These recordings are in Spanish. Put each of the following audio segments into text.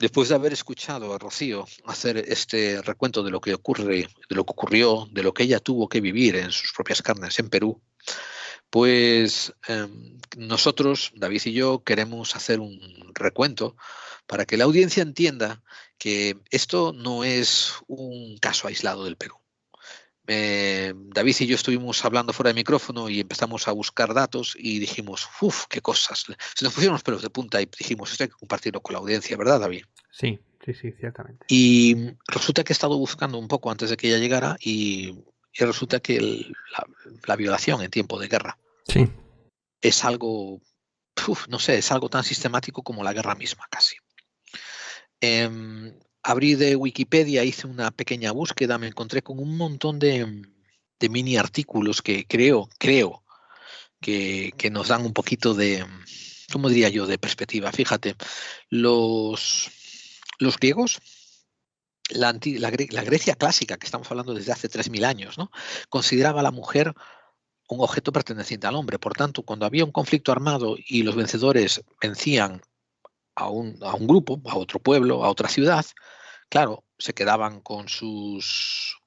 Después de haber escuchado a Rocío hacer este recuento de lo que ocurre, de lo que ocurrió, de lo que ella tuvo que vivir en sus propias carnes en Perú, pues nosotros, David y yo, queremos hacer un recuento para que la audiencia entienda que esto no es un caso aislado del Perú. David y yo estuvimos hablando fuera de micrófono y empezamos a buscar datos y dijimos, uff, qué cosas. Se nos pusieron los pelos de punta y dijimos, esto hay que compartirlo con la audiencia, ¿verdad, David? Sí, ciertamente. Y resulta que he estado buscando un poco antes de que ella llegara y resulta que la violación en tiempo de guerra Sí. es algo, no sé, es algo tan sistemático como la guerra misma, casi. Abrí de Wikipedia, hice una pequeña búsqueda, me encontré con un montón de mini artículos que creo que nos dan un poquito de, ¿cómo diría yo?, de perspectiva. Fíjate, los griegos, la Grecia clásica, que estamos hablando desde hace 3000 años, ¿no?, consideraba a la mujer un objeto perteneciente al hombre. Por tanto, cuando había un conflicto armado y los vencedores vencían a un grupo, a otro pueblo, a otra ciudad, claro, se quedaban con sus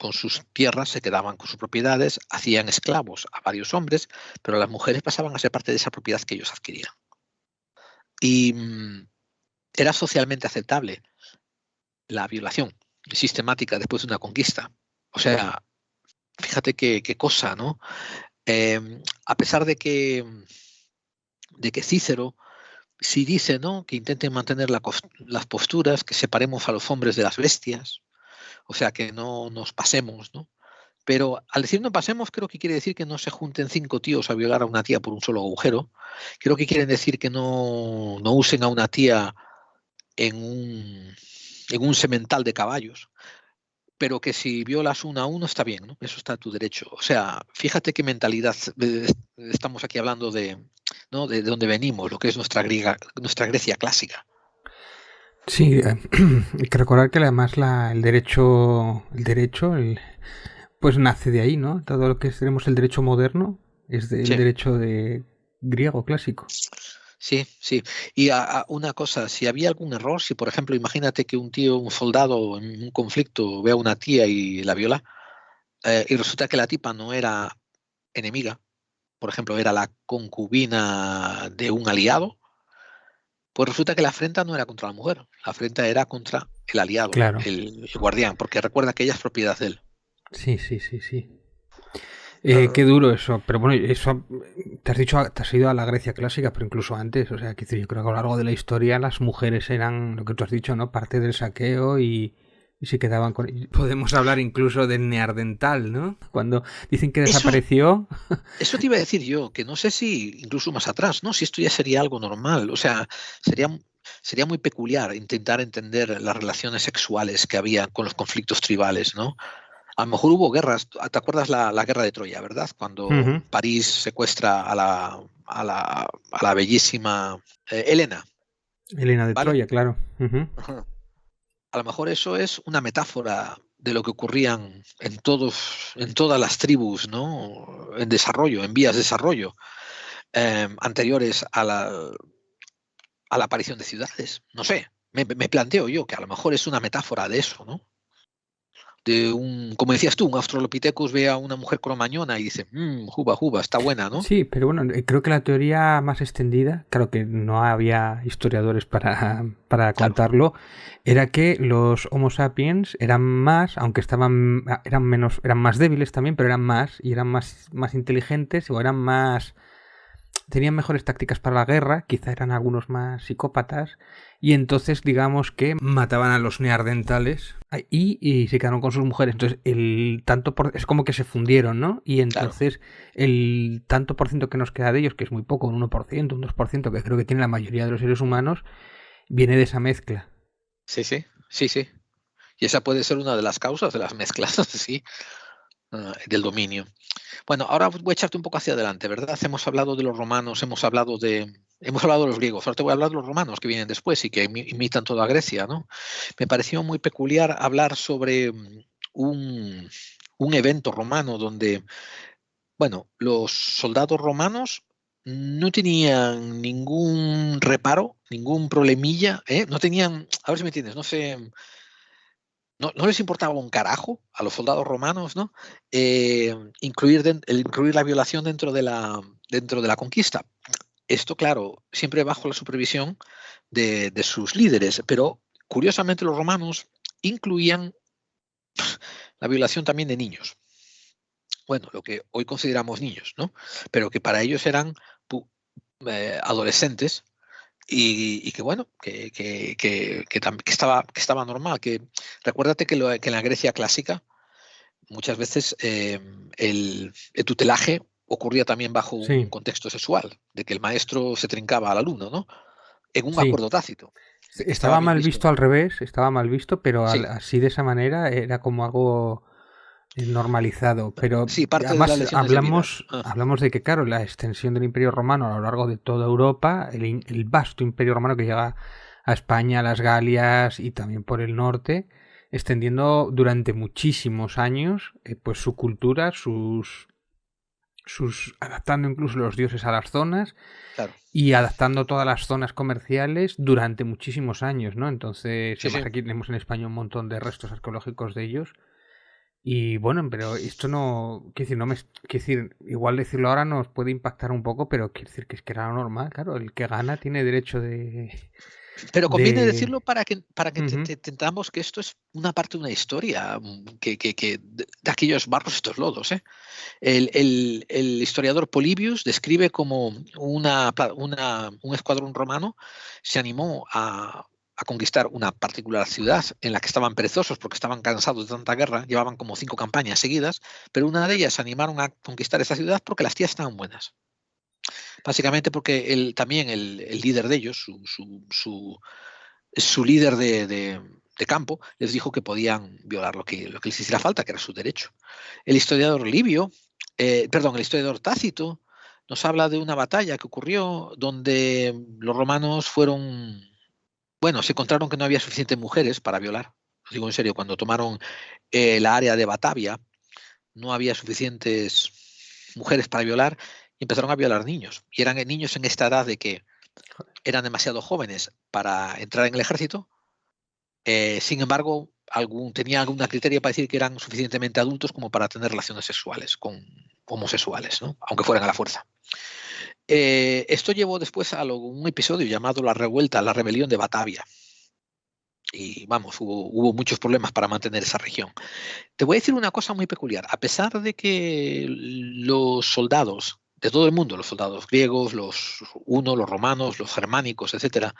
tierras, se quedaban con sus propiedades, hacían esclavos a varios hombres, pero las mujeres pasaban a ser parte de esa propiedad que ellos adquirían. Y era socialmente aceptable la violación sistemática después de una conquista. O sea, fíjate qué cosa, ¿no? A pesar de que Cícero sí dice, ¿no?, que intenten mantener las posturas, que separemos a los hombres de las bestias, o sea, que no nos pasemos, ¿no? Pero al decir no pasemos, creo que quiere decir que no se junten 5 tíos a violar a una tía por un solo agujero. Creo que quieren decir que no usen a una tía en un semental de caballos, pero que si violas uno a uno está bien, ¿no? Eso está a tu derecho. O sea, fíjate qué mentalidad estamos aquí hablando de, ¿no?, de dónde venimos, lo que es nuestra Grecia clásica. Sí, hay que recordar que además pues nace de ahí, ¿no? Todo lo que tenemos el derecho moderno es del Sí. derecho griego clásico. Sí, sí. Y una cosa, si había algún error, si por ejemplo, imagínate que un soldado en un conflicto ve a una tía y la viola, y resulta que la tipa no era enemiga, por ejemplo, era la concubina de un aliado, pues resulta que la afrenta no era contra la mujer, la afrenta era contra el aliado, Claro. el guardián, porque recuerda que ella es propiedad de él. Sí. Qué duro eso, pero bueno, eso te has dicho, te has ido a la Grecia clásica, pero incluso antes, o sea, yo creo que a lo largo de la historia las mujeres eran, lo que tú has dicho, ¿no?, parte del saqueo y se quedaban con... Podemos hablar incluso del neandertal, ¿no? Cuando dicen que Eso, desapareció. eso te iba a decir yo, que no sé si incluso más atrás, ¿no? Si esto ya sería algo normal, o sea, sería muy peculiar intentar entender las relaciones sexuales que había con los conflictos tribales, ¿no? A lo mejor hubo guerras. ¿Te acuerdas la guerra de Troya, verdad? Cuando Ujú. París secuestra a la bellísima Helena, Helena de ¿vale? Troya, claro. Ujú. Ajá. A lo mejor eso es una metáfora de lo que ocurrían en todas las tribus, ¿no?, en desarrollo, en vías de desarrollo, anteriores a la aparición de ciudades. No sé, me planteo yo que a lo mejor es una metáfora de eso, ¿no? Como decías tú, un Australopithecus ve a una mujer cromañona y dice, juba, juba, está buena, ¿no? Sí, pero bueno, creo que la teoría más extendida, claro que no había historiadores para Claro. contarlo, era que los Homo sapiens eran más, aunque eran menos, eran más débiles también, pero eran más, y eran más inteligentes, o eran más, tenían mejores tácticas para la guerra, quizá eran algunos más psicópatas, y entonces digamos que mataban a los neandertales y se quedaron con sus mujeres. Entonces es como que se fundieron, ¿no? Y Claro. entonces el tanto por ciento que nos queda de ellos, que es muy poco, un 1%, un 2%, que creo que tiene la mayoría de los seres humanos, viene de esa mezcla. Sí, sí, sí, sí. Y esa puede ser una de las causas de las mezclas, sí, del dominio. Bueno, ahora voy a echarte un poco hacia adelante, ¿verdad? Hemos hablado de los romanos, hemos hablado de los griegos, ahora te voy a hablar de los romanos que vienen después y que imitan toda Grecia, ¿no? Me pareció muy peculiar hablar sobre un evento romano donde, bueno, los soldados romanos no tenían ningún reparo, ningún problemilla, ¿eh? No tenían, a ver si me entiendes, no sé, no les importaba un carajo a los soldados romanos, ¿no? Incluir la violación dentro de la conquista. Esto, claro, siempre bajo la supervisión de sus líderes, pero curiosamente los romanos incluían la violación también de niños. Bueno, lo que hoy consideramos niños, ¿no? Pero que para ellos eran adolescentes y que bueno, que estaba normal. Recuérdate que en la Grecia clásica muchas veces el tutelaje ocurría también bajo un Sí, contexto sexual, de que el maestro se trincaba al alumno, ¿no? En un sí. acuerdo tácito, de que estaba Estaba bien mal visto. visto al revés, estaba mal visto, pero Sí, así de esa manera era como algo normalizado. Pero sí, parte de las además lecciones de vida. hablamos de que, claro, la extensión del Imperio Romano a lo largo de toda Europa, el vasto Imperio Romano que llega a España, a las Galias y también por el norte, extendiendo durante muchísimos años pues su cultura, adaptando incluso los dioses a las zonas Claro, y adaptando todas las zonas comerciales durante muchísimos años, ¿no? Entonces, sí, además sí. aquí tenemos en España un montón de restos arqueológicos de ellos. Y bueno, pero esto no, quiero decir, quiero decir, igual decirlo ahora nos puede impactar un poco, pero quiero decir que es que era lo normal, claro, el que gana tiene derecho Pero conviene de, decirlo para que Ujú. entendamos que esto es una parte de una historia que de aquellos barros, estos lodos, ¿eh? El historiador Polybius describe como un escuadrón romano se animó a conquistar una particular ciudad en la que estaban perezosos porque estaban cansados de tanta guerra, llevaban como 5 campañas seguidas, pero una de ellas se animaron a conquistar esa ciudad porque las tías estaban buenas. Básicamente porque también el líder de ellos, su líder de campo, les dijo que podían violar lo que les hiciera falta, que era su derecho. El historiador Livio, el historiador Tácito, nos habla de una batalla que ocurrió donde los romanos bueno, se encontraron que no había suficientes mujeres para violar. Os digo en serio, cuando tomaron la área de Batavia, no había suficientes mujeres para violar y empezaron a violar niños. Y eran niños en esta edad de que eran demasiado jóvenes para entrar en el ejército. Sin embargo, tenía alguna criteria para decir que eran suficientemente adultos como para tener relaciones sexuales con homosexuales, ¿no? Aunque fueran a la fuerza. Esto llevó después a un episodio llamado la revuelta, la rebelión de Batavia. Y vamos, hubo muchos problemas para mantener esa región. Te voy a decir una cosa muy peculiar. A pesar de que los soldados de todo el mundo, los soldados griegos, los romanos, los germánicos, etcétera,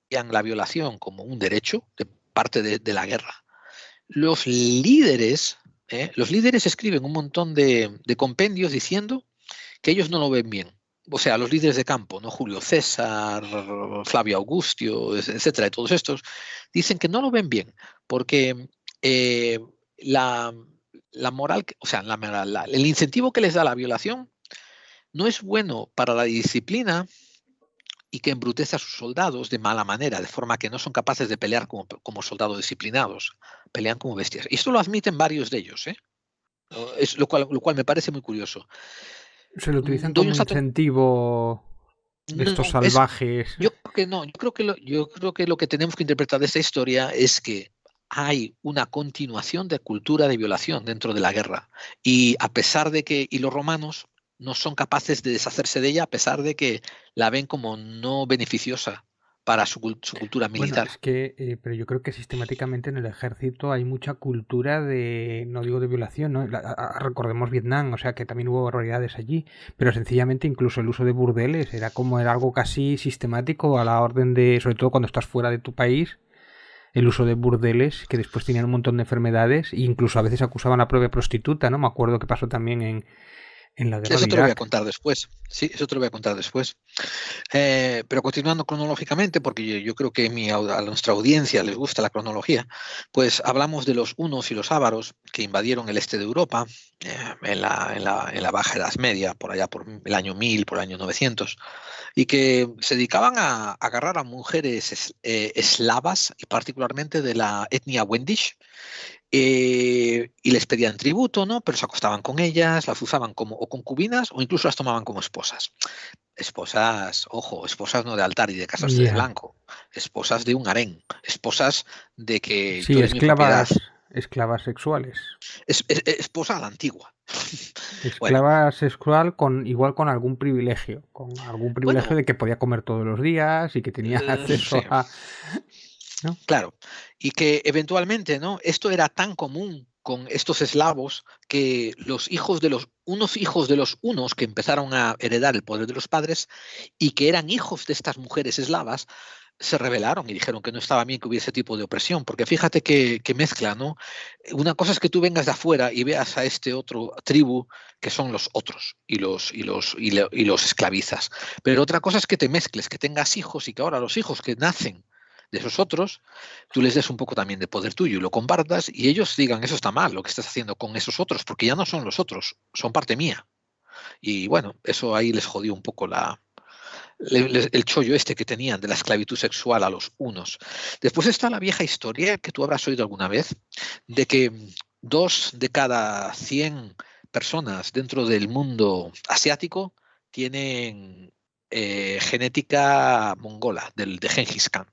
veían la violación como un derecho de parte de la guerra, los líderes escriben un montón de compendios diciendo que ellos no lo ven bien. O sea, los líderes de campo, ¿no? Julio César, Flavio Augustio, etcétera, y todos estos, dicen que no lo ven bien, porque eh, la, la moral, o sea, el incentivo que les da la violación no es bueno para la disciplina y que embrutece a sus soldados de mala manera, de forma que no son capaces de pelear como soldados disciplinados, pelean como bestias. Y esto lo admiten varios de ellos, ¿eh? Es lo cual me parece muy curioso. Se lo utilizan Doy un como salto. incentivo de estos No, salvajes. yo creo que no. Yo creo que lo que tenemos que interpretar de esta historia es que hay una continuación de cultura de violación dentro de la guerra. Y a pesar de que, y los romanos no son capaces de deshacerse de ella, a pesar de que la ven como no beneficiosa para su cultura Bueno, militar. es que, pero yo creo que sistemáticamente en el ejército hay mucha cultura de, no digo de violación, ¿no? Recordemos Vietnam, o sea que también hubo barbaridades allí, pero sencillamente incluso el uso de burdeles era algo casi sistemático a la orden de, sobre todo cuando estás fuera de tu país, el uso de burdeles que después tenían un montón de enfermedades e incluso a veces acusaban a la propia prostituta, ¿no? Me acuerdo que pasó también en la guerra de Eso te lo voy a Irak. contar después. Sí, eso te lo voy a contar después. Pero continuando cronológicamente, porque yo creo que a nuestra audiencia les gusta la cronología, pues hablamos de los hunos y los ávaros que invadieron el este de Europa en la Baja Edad Media, por allá por el año 1000, por el año 900, y que se dedicaban a agarrar a mujeres eslavas, y particularmente de la etnia Wendish, y les pedían tributo, ¿no? Pero se acostaban con ellas, las usaban como o concubinas o incluso las tomaban como esposas. Esposas, ojo, esposas no de altar y de casarse de Ya. blanco, esposas de un harén, esposas de que tú Sí, eres mi propiedad, esclavas sexuales. esposa a la antigua. Bueno, Esclava sexual igual con algún privilegio bueno, de que podía comer todos los días y que tenía sí. acceso a, ¿no? Claro, y que eventualmente, ¿no? Esto era tan común con estos eslavos que los hijos de unos hijos de los unos que empezaron a heredar el poder de los padres y que eran hijos de estas mujeres eslavas, se rebelaron y dijeron que no estaba bien que hubiese tipo de opresión, porque fíjate que mezcla, ¿no? Una cosa es que tú vengas de afuera y veas a este otro tribu que son los otros y los esclavizas, pero otra cosa es que te mezcles, que tengas hijos y que ahora los hijos que nacen de esos otros, tú les des un poco también de poder tuyo y lo compartas y ellos digan, eso está mal, lo que estás haciendo con esos otros, porque ya no son los otros, son parte mía. Y bueno, eso ahí les jodió un poco el chollo este que tenían de la esclavitud sexual a los unos. Después está la vieja historia que tú habrás oído alguna vez, de que 2 de cada 100 personas dentro del mundo asiático tienen genética mongola, de Genghis Khan.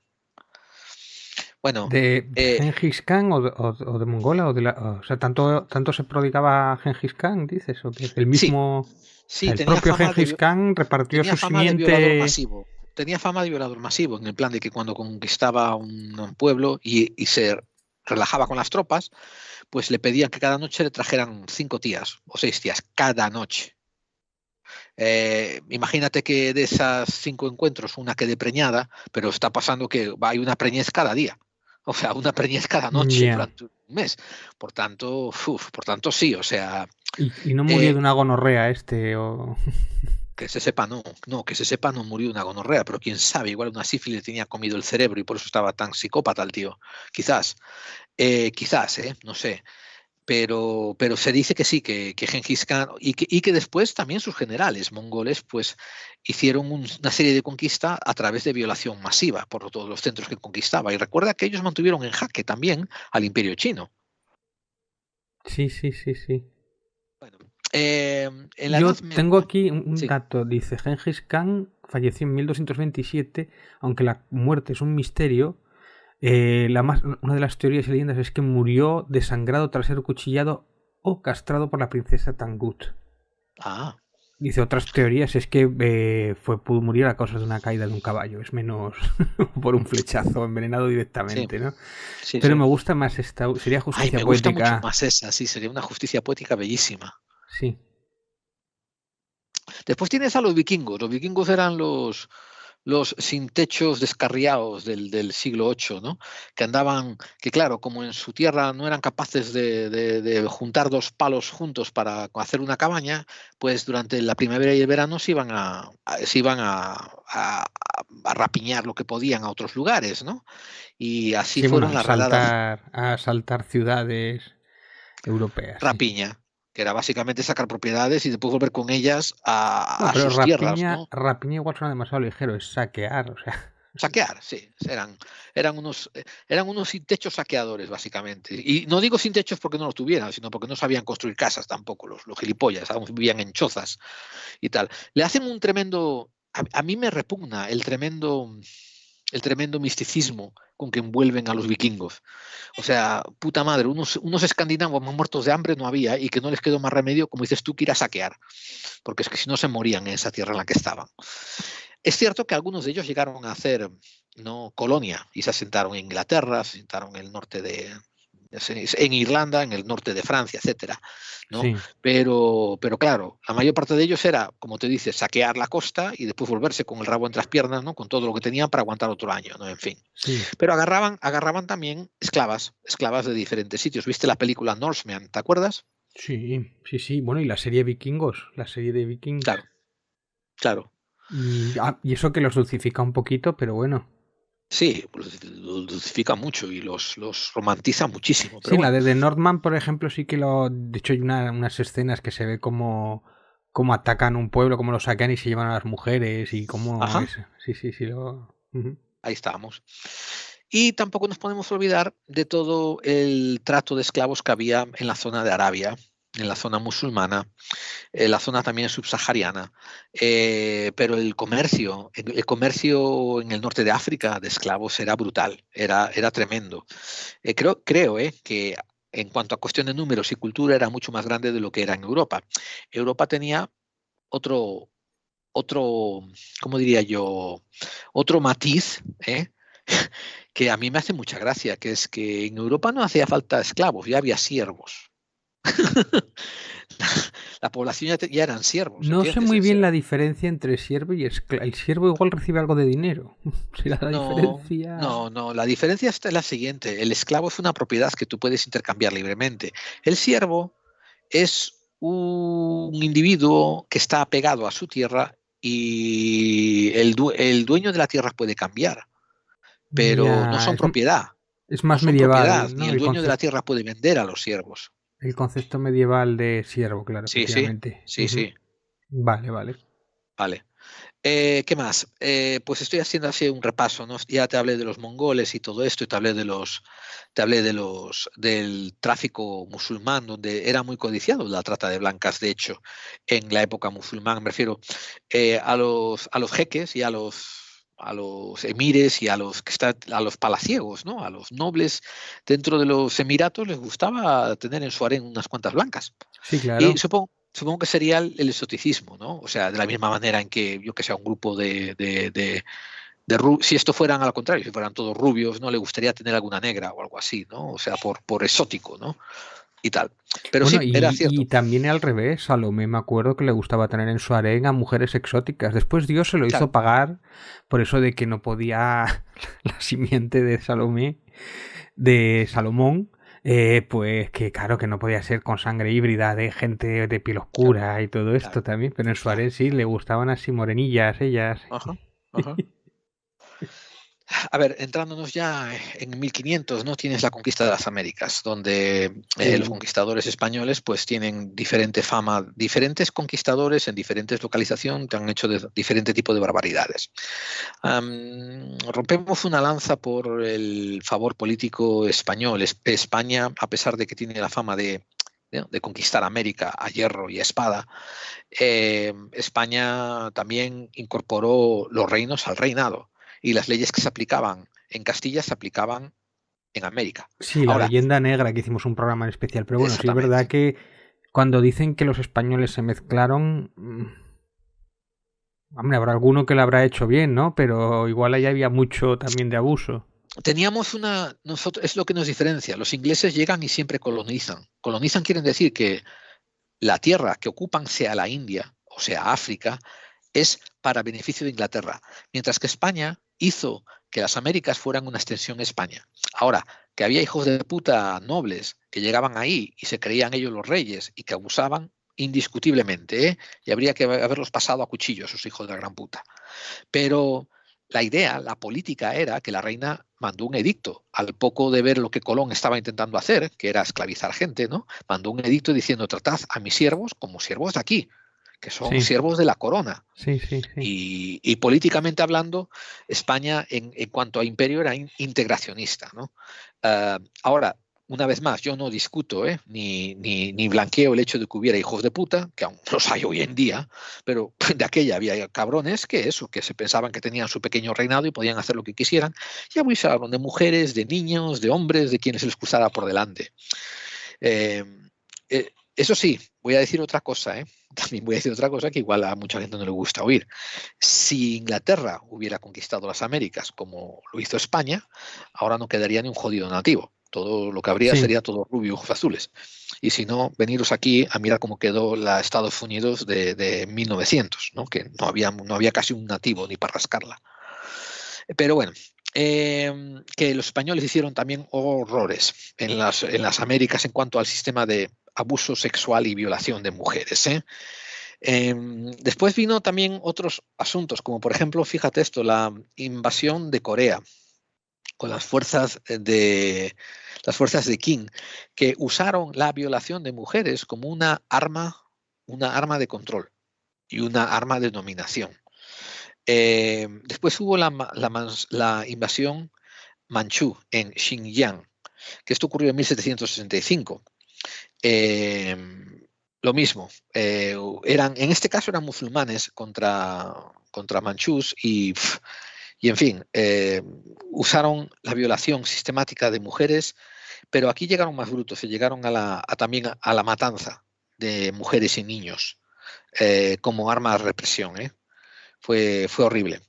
Bueno, De Gengis Khan o de Mongola o sea, tanto se prodigaba Gengis Khan, dices, o que el sí, mismo, o sea, sí, el propio Gengis Khan repartió tenía su fama de violador simiente. masivo. Tenía fama de violador masivo, en el plan de que cuando conquistaba un pueblo y se relajaba con las tropas, pues le pedían que cada noche le trajeran 5 tías o 6 tías, cada noche. Imagínate que de esas 5 encuentros una quede preñada, pero está pasando que hay una preñez cada día. O sea, una preñez cada noche Ya. durante un mes. Por tanto sí, o sea, Y no murió eh, de una gonorrea o. que se sepa no, que se sepa no murió de una gonorrea, pero quién sabe, igual una sífilis le tenía comido el cerebro y por eso estaba tan psicópata el tío. Quizás, no sé. Pero se dice que sí, que Genghis Khan y que después también sus generales mongoles pues hicieron una serie de conquistas a través de violación masiva por todos los centros que conquistaba. Y recuerda que ellos mantuvieron en jaque también al imperio chino. Sí, sí, sí, sí. Bueno, en la Yo Edad tengo Media, aquí un sí. dato, dice Gengis Khan falleció en 1227, aunque la muerte es un misterio. Una de las teorías y leyendas es que murió desangrado tras ser cuchillado o castrado por la princesa Tangut. Ah, Dice otras teorías es que pudo morir a causa de una caída de un caballo, es menos por un flechazo envenenado sí, directamente, ¿no? sí, Pero sí. me gusta más sería Ay, justicia me gusta mucho poética, más esa, sí, sería una justicia poética bellísima. sí. Después tienes a los vikingos. Los vikingos eran los sin techos descarriados del siglo VIII, ¿no? Que andaban, que claro, como en su tierra no eran capaces de juntar 2 palos juntos para hacer una cabaña, pues durante la primavera y el verano se iban a rapiñar lo que podían a otros lugares, ¿no? Y así Sí, bueno, fueron las redadas a asaltar ciudades europeas, sí. rapiña, que era básicamente sacar propiedades y después volver con ellas Bueno, a pero sus tierras, ¿no? rapiña igual suena demasiado ligero, es saquear, o sea. Saquear, sí, eran unos sin techos saqueadores, básicamente. Y no digo sin techos porque no los tuvieran, sino porque no sabían construir casas tampoco, los gilipollas, aún vivían en chozas y tal. Le hacen un tremendo, a mí me repugna el tremendo misticismo con que envuelven a los vikingos. O sea, puta madre, unos escandinavos más muertos de hambre no había y que no les quedó más remedio, como dices tú, que ir a saquear, porque es que si no se morían en esa tierra en la que estaban. Es cierto que algunos de ellos llegaron a hacer, ¿no?, colonia y se asentaron en Inglaterra, se asentaron en el norte en Irlanda, en el norte de Francia, etcétera, ¿no? Sí, Pero claro, la mayor parte de ellos era, como te dices, saquear la costa y después volverse con el rabo entre las piernas, ¿no? Con todo lo que tenían para aguantar otro año, ¿no? En fin. sí, Pero agarraban también esclavas de diferentes sitios. ¿Viste la película Norseman? ¿Te acuerdas? sí, sí, sí. Bueno, y la serie Vikingos, la serie de Vikings. Claro, claro. Y eso que los dulcifica un poquito, pero bueno. Sí, los dulcifica mucho y los romantiza muchísimo, pero Sí, la bueno. de The Northman, por ejemplo, sí que de hecho, hay unas escenas que se ve como atacan un pueblo, cómo lo saquean y se llevan a las mujeres y cómo Ajá, es. Sí, sí, sí. Ujú. ahí estamos. Y tampoco nos podemos olvidar de todo el trato de esclavos que había en la zona de Arabia, en la zona musulmana, la zona también subsahariana, pero el comercio en el norte de África de esclavos era brutal, era tremendo. Creo que en cuanto a cuestión de números y cultura era mucho más grande de lo que era en Europa. Europa tenía otro, otro, ¿cómo diría yo? Otro matiz, que a mí me hace mucha gracia, que es que en Europa no hacía falta esclavos, ya había siervos. La población ya eran siervos, No sé ¿entiendes? muy bien la diferencia entre siervo y esclavo. El siervo igual recibe algo de dinero. Será la No, diferencia. no. La diferencia está en la siguiente. El esclavo es una propiedad que tú puedes intercambiar libremente. El siervo es un individuo que está apegado a su tierra y el dueño de la tierra puede cambiar, pero no Ya, son propiedad. es No más son propiedad, medieval, ni ¿no? el dueño de la tierra puede vender a los siervos. El concepto medieval de siervo, claro, Sí, sí, efectivamente. sí, Ujú. sí. Vale, vale. Vale. ¿Qué más? Pues estoy haciendo así un repaso, ¿no? Ya te hablé de los mongoles y todo esto, y del tráfico musulmán, donde era muy codiciado la trata de blancas, de hecho, en la época musulmán. Me refiero a los jeques y a los emires y a los palaciegos, ¿no? A los nobles dentro de los emiratos les gustaba tener en su harén unas cuantas blancas. Sí, Y claro. supongo que sería el exoticismo, ¿no? O sea, de la misma manera en que, yo que sé, un grupo si esto fueran al contrario, si fueran todos rubios, ¿no? Le gustaría tener alguna negra o algo así, ¿no? O sea, por exótico, ¿no? Y tal. Pero Bueno, sí, era y cierto. también al revés, Salomé me acuerdo que le gustaba tener en su harén a mujeres exóticas. Después Dios se lo Claro, hizo pagar por eso de que no podía la simiente de Salomé, de Salomón, pues que claro que no podía ser con sangre híbrida de gente de piel claro, oscura y todo esto claro, también, pero en su claro. harén sí le gustaban así morenillas ellas. Ajá, ajá. A ver, entrándonos ya en 1500, ¿no? Tienes la conquista de las Américas, donde los Uh, conquistadores españoles pues tienen diferente fama, diferentes conquistadores en diferentes localizaciones han hecho diferente tipo de barbaridades. Rompemos una lanza por el favor político español. España, a pesar de que tiene la fama de conquistar América a hierro y a espada, España también incorporó los reinos al reinado y las leyes que se aplicaban en Castilla se aplicaban en América. sí, la Ahora, leyenda negra que hicimos un programa en especial, pero bueno, sí es verdad exactamente. que cuando dicen que los españoles se mezclaron, hombre, habrá alguno que lo habrá hecho bien, ¿no? Pero igual ahí había mucho también de abuso. Nosotros, es lo que nos diferencia. Los ingleses llegan y siempre colonizan. Colonizan quieren decir que la tierra que ocupan, sea la India o sea África, es para beneficio de Inglaterra, mientras que España hizo que las Américas fueran una extensión de España. Ahora, que había hijos de puta nobles que llegaban ahí y se creían ellos los reyes y que abusaban, indiscutiblemente, ¿eh? Y habría que haberlos pasado a cuchillo, esos hijos de la gran puta. Pero la idea, la política era que la reina mandó un edicto, al poco de ver lo que Colón estaba intentando hacer, que era esclavizar gente, ¿no? Mandó un edicto diciendo: tratad a mis siervos como siervos de aquí, que son Sí, siervos de la corona. sí, sí, sí. Y políticamente hablando, España en cuanto a imperio era integracionista, ¿no? Ahora, una vez más, yo no discuto ni blanqueo el hecho de que hubiera hijos de puta, que aún los hay hoy en día, pero de aquella había cabrones que se pensaban que tenían su pequeño reinado y podían hacer lo que quisieran. Ya muy se hablan de mujeres, de niños, de hombres, de quienes se les cruzara por delante. Eh, Eso sí, voy a decir otra cosa, ¿eh? También voy a decir otra cosa que igual a mucha gente no le gusta oír. Si Inglaterra hubiera conquistado las Américas como lo hizo España, ahora no quedaría ni un jodido nativo. Todo lo que habría Sí, sería todo rubio, ojos azules. Y si no, veniros aquí a mirar cómo quedó la Estados Unidos de 1900, ¿no? Que no había casi un nativo ni para rascarla. Pero bueno, que los españoles hicieron también horrores en las Américas en cuanto al sistema de abuso sexual y violación de mujeres. Después vino también otros asuntos, como por ejemplo, fíjate esto, la invasión de Corea con las fuerzas de Kim, que usaron la violación de mujeres como una arma de control y una arma de dominación. Después hubo la invasión manchú en Xinjiang, que esto ocurrió en 1765. Lo mismo, en este caso eran musulmanes contra manchús y en fin, usaron la violación sistemática de mujeres, pero aquí llegaron más brutos, se llegaron también a la matanza de mujeres y niños como arma de represión. Fue horrible.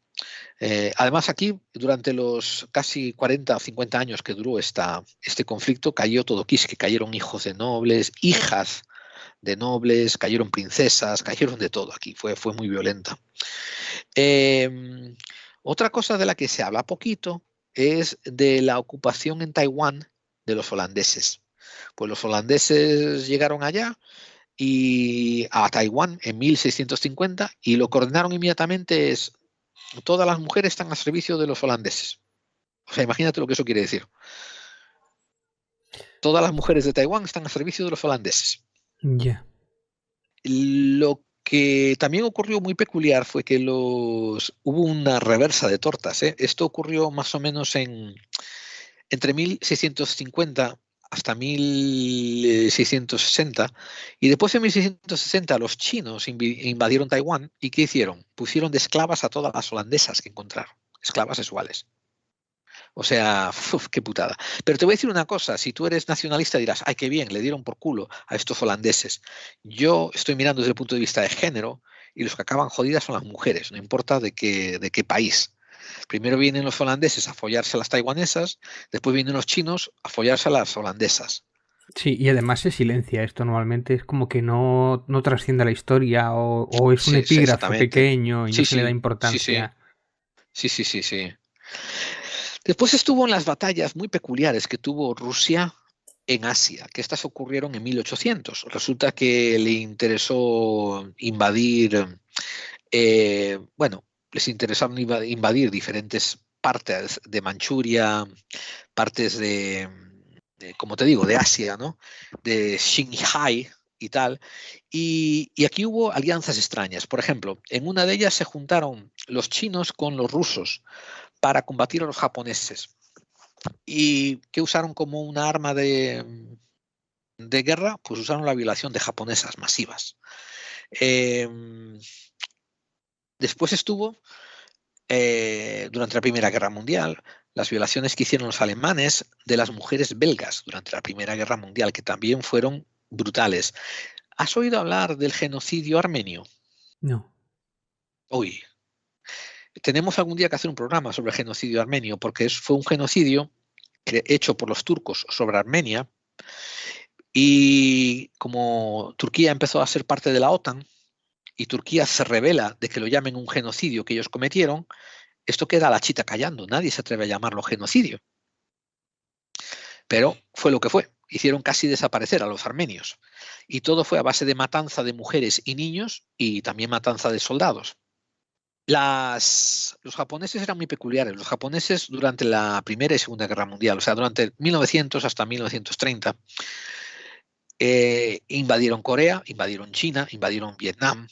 Además, aquí, durante los casi 40 o 50 años que duró este conflicto, cayó todo Quisque, cayeron hijos de nobles, hijas de nobles, cayeron princesas, cayeron de todo aquí, fue muy violenta. Otra cosa de la que se habla poquito es de la ocupación en Taiwán de los holandeses. Pues los holandeses llegaron allá y a Taiwán en 1650 y lo que ordenaron inmediatamente es todas las mujeres están al servicio de los holandeses. O sea, imagínate lo que eso quiere decir. Todas las mujeres de Taiwán están al servicio de los holandeses. Ya. Lo que también ocurrió muy peculiar fue que hubo una reversa de tortas. Esto ocurrió más o menos entre 1650 hasta 1660, y después de 1660 los chinos invadieron Taiwán y ¿qué hicieron? Pusieron de esclavas a todas las holandesas que encontraron, esclavas sexuales. O sea, qué putada. Pero te voy a decir una cosa, si tú eres nacionalista dirás, ay, qué bien, le dieron por culo a estos holandeses. Yo estoy mirando desde el punto de vista de género y los que acaban jodidas son las mujeres, no importa de qué país. Primero vienen los holandeses a follarse a las taiwanesas, después vienen los chinos a follarse a las holandesas. Sí, y además se silencia esto normalmente, es como que no trasciende a la historia o es un Sí, epígrafe exactamente. pequeño y no Sí, se le da sí, sí, sí, importancia. sí. Después estuvo en las batallas muy peculiares que tuvo Rusia en Asia, que estas ocurrieron en 1800. Resulta que le interesó invadir, les interesaron invadir diferentes partes de Manchuria, partes como te digo, de Asia, ¿no? De Xinjiang y tal. Y aquí hubo alianzas extrañas. Por ejemplo, en una de ellas se juntaron los chinos con los rusos para combatir a los japoneses. ¿Y qué usaron como una arma de guerra? Pues usaron la violación de japonesas masivas. Después estuvo, durante la Primera Guerra Mundial, las violaciones que hicieron los alemanes de las mujeres belgas durante la Primera Guerra Mundial, que también fueron brutales. ¿Has oído hablar del genocidio armenio? No. Uy, tenemos algún día que hacer un programa sobre el genocidio armenio, porque fue un genocidio hecho por los turcos sobre Armenia. Y como Turquía empezó a ser parte de la OTAN y Turquía se revela de que lo llamen un genocidio que ellos cometieron, esto queda a la chita callando. Nadie se atreve a llamarlo genocidio. Pero fue lo que fue. Hicieron casi desaparecer a los armenios. Y todo fue a base de matanza de mujeres y niños y también matanza de soldados. Los japoneses eran muy peculiares. Los japoneses durante la Primera y Segunda Guerra Mundial, o sea, durante 1900 hasta 1930, invadieron Corea, invadieron China, invadieron Vietnam,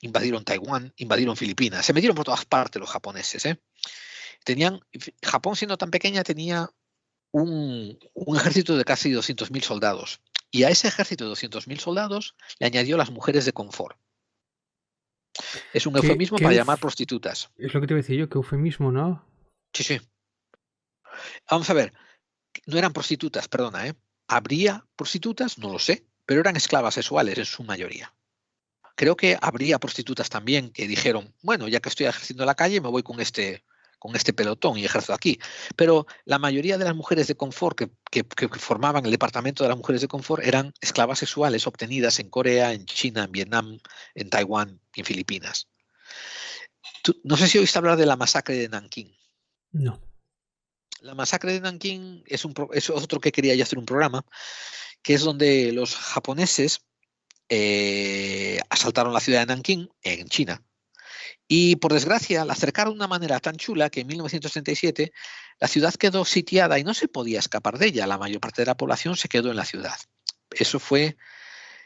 invadieron Taiwán, invadieron Filipinas. Se metieron por todas partes los japoneses. Japón, siendo tan pequeña, tenía un ejército de casi 200.000 soldados. Y a ese ejército de 200.000 soldados le añadió las mujeres de confort. Es un eufemismo para llamar prostitutas. Es lo que te iba a decir yo, que eufemismo, ¿no? Sí, sí. Vamos a ver, no eran prostitutas, perdona, ¿eh? ¿Habría prostitutas? No lo sé, pero eran esclavas sexuales en su mayoría. Creo que habría prostitutas también que dijeron, bueno, ya que estoy ejerciendo en la calle, me voy con este pelotón y ejerzo aquí. Pero la mayoría de las mujeres de confort que formaban el departamento de las mujeres de confort eran esclavas sexuales obtenidas en Corea, en China, en Vietnam, en Taiwán y en Filipinas. No sé si oíste hablar de la masacre de Nankín. No. La masacre de Nankín es otro que quería yo hacer un programa, que es donde los japoneses asaltaron la ciudad de Nankín, en China, y por desgracia la acercaron de una manera tan chula que en 1937 la ciudad quedó sitiada y no se podía escapar de ella. La mayor parte de la población se quedó en la ciudad. Eso fue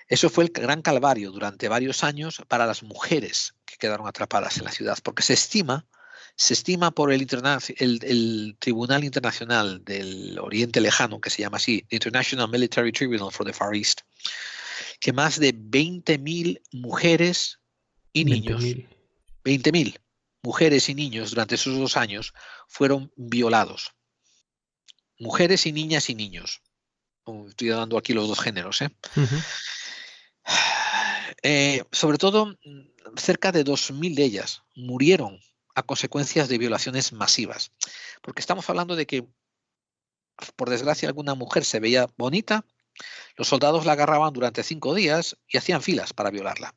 el gran calvario durante varios años para las mujeres que quedaron atrapadas en la ciudad, porque se estima Se estima por el Tribunal Internacional del Oriente Lejano, que se llama así, International Military Tribunal for the Far East, que más de 20.000 mujeres y niños, 20.000 mujeres y niños durante esos 2 años fueron violados. Mujeres y niñas y niños. Estoy dando aquí los 2 géneros. Sobre todo, cerca de 2.000 de ellas murieron a consecuencias de violaciones masivas. Porque estamos hablando de que, por desgracia, alguna mujer se veía bonita, los soldados la agarraban durante 5 días y hacían filas para violarla.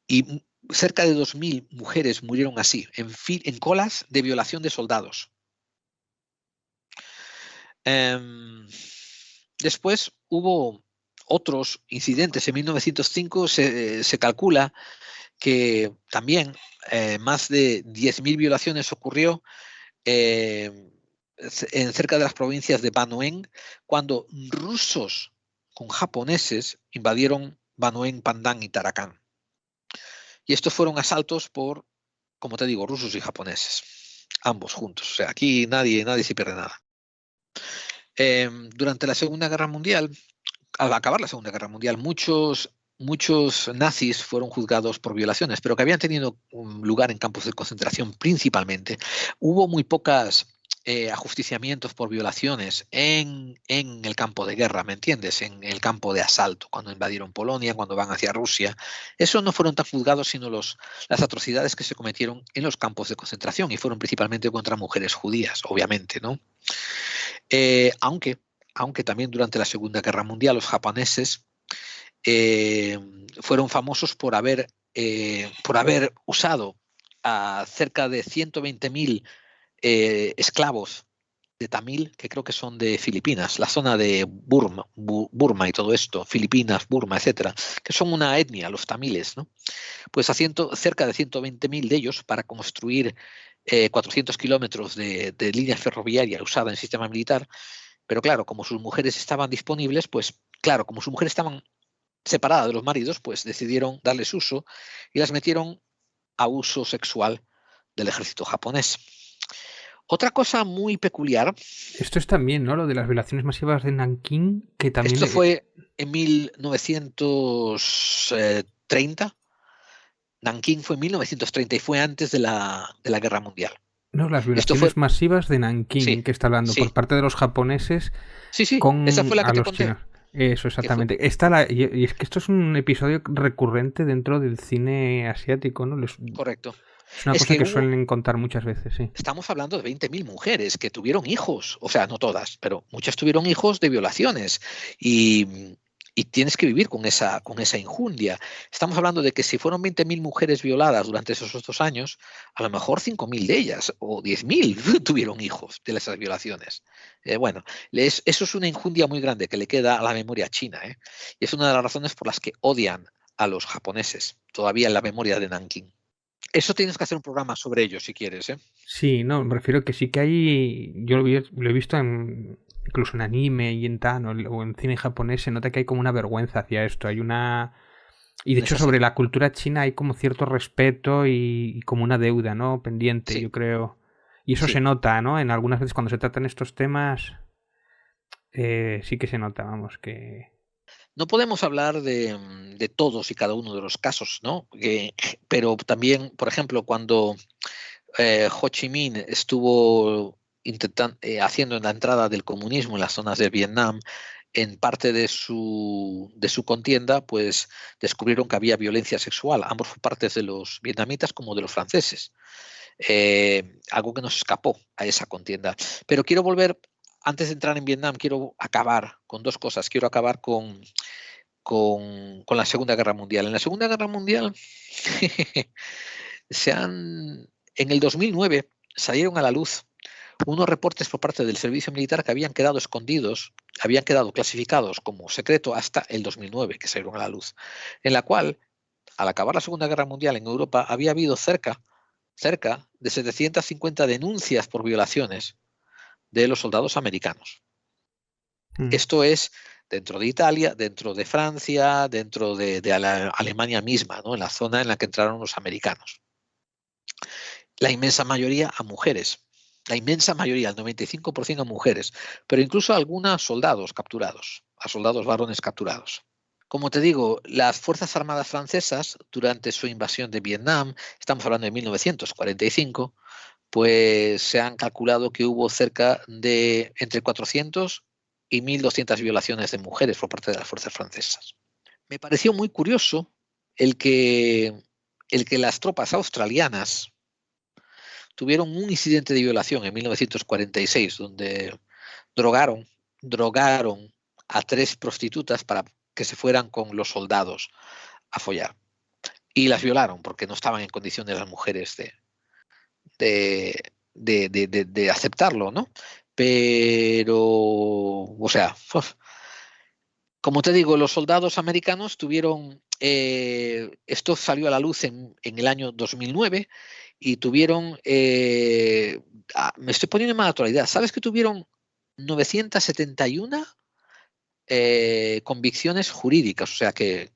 Y cerca de 2.000 mujeres murieron así, en colas de violación de soldados. Después hubo otros incidentes. En 1905 se calcula que también más de 10.000 violaciones ocurrió en cerca de las provincias de Banoen, cuando rusos con japoneses invadieron Banoen, Pandán y Tarakán. Y estos fueron asaltos por, como te digo, rusos y japoneses, ambos juntos. O sea, aquí nadie se pierde nada. Durante la Segunda Guerra Mundial, al acabar la Segunda Guerra Mundial, muchos nazis fueron juzgados por violaciones, pero que habían tenido lugar en campos de concentración principalmente. Hubo muy pocos ajusticiamientos por violaciones en el campo de guerra, ¿me entiendes? En el campo de asalto, cuando invadieron Polonia, cuando van hacia Rusia. Eso no fueron tan juzgados, sino las atrocidades que se cometieron en los campos de concentración, y fueron principalmente contra mujeres judías, obviamente, ¿no? Aunque también durante la Segunda Guerra Mundial los japoneses fueron famosos por haber usado a cerca de 120.000 esclavos de Tamil, que creo que son de Filipinas, la zona de Burma y todo esto, Filipinas, Burma, etcétera, que son una etnia, los tamiles, ¿no? Pues cerca de 120.000 de ellos para construir 400 kilómetros de línea ferroviaria usada en el sistema militar. Pero claro, como sus mujeres estaban disponibles, pues claro, como sus mujeres estaban separadas de los maridos, pues decidieron darles uso y las metieron a uso sexual del ejército japonés. Otra cosa muy peculiar. Esto es también, ¿no? Lo de las violaciones masivas de Nankín, que también... Esto fue en 1930. Nankín fue en 1930 y fue antes de la Guerra Mundial. No, las violaciones masivas de Nankín, sí, que está hablando, sí, por parte de los japoneses. Sí, con esa fue la que a te los conté. Chinos. Eso, exactamente. Y es que esto es un episodio recurrente dentro del cine asiático, ¿no? Correcto. Es una cosa que suelen contar muchas veces, sí. Estamos hablando de 20.000 mujeres que tuvieron hijos, o sea, no todas, pero muchas tuvieron hijos de violaciones, y tienes que vivir con esa injundia. Estamos hablando de que si fueron 20.000 mujeres violadas durante esos 2 años, a lo mejor 5.000 de ellas o 10.000 tuvieron hijos de esas violaciones. Bueno, eso es una injundia muy grande que le queda a la memoria china, y es una de las razones por las que odian a los japoneses, todavía en la memoria de Nankín. Eso tienes que hacer un programa sobre ello si quieres, Sí, no, me refiero que sí que hay. Yo lo he visto incluso en anime y en tan o en cine japonés, se nota que hay como una vergüenza hacia esto. Hay una. Y de hecho, sobre la cultura china hay como cierto respeto y como una deuda, ¿no? Pendiente, sí, yo creo. Y eso se nota, ¿no? En algunas veces cuando se tratan estos temas, sí que se nota, vamos, que. No podemos hablar de todos y cada uno de los casos, ¿no? Pero también, por ejemplo, cuando Ho Chi Minh estuvo haciendo la entrada del comunismo en las zonas de Vietnam, en parte de su contienda, pues descubrieron que había violencia sexual, ambos por partes de los vietnamitas como de los franceses. Algo que nos escapó a esa contienda. Pero quiero volver, antes de entrar en Vietnam, quiero acabar con 2 cosas. Quiero acabar con la Segunda Guerra Mundial. En la Segunda Guerra Mundial, en el 2009 salieron a la luz unos reportes por parte del servicio militar que habían quedado escondidos, habían quedado clasificados como secreto hasta el 2009, que salieron a la luz, en la cual, al acabar la Segunda Guerra Mundial en Europa, había habido cerca de 750 denuncias por violaciones de los soldados americanos. Esto es dentro de Italia, dentro de Francia, dentro de Alemania misma, ¿no? En la zona en la que entraron los americanos. La inmensa mayoría a mujeres. La inmensa mayoría, el 95% a mujeres, pero incluso a algunos soldados capturados, a soldados varones capturados. Como te digo, las Fuerzas Armadas francesas, durante su invasión de Vietnam, estamos hablando de 1945, pues se han calculado que hubo cerca de entre 400 y 1.200 violaciones de mujeres por parte de las fuerzas francesas. Me pareció muy curioso el que las tropas australianas tuvieron un incidente de violación en 1946, donde drogaron a 3 prostitutas para que se fueran con los soldados a follar. Y las violaron porque no estaban en condiciones las mujeres de aceptarlo, ¿no? Pero, o sea, como te digo, los soldados americanos tuvieron, esto salió a la luz en el año 2009 y tuvieron, me estoy poniendo en mala actualidad, ¿sabes que tuvieron 971 convicciones jurídicas? O sea, que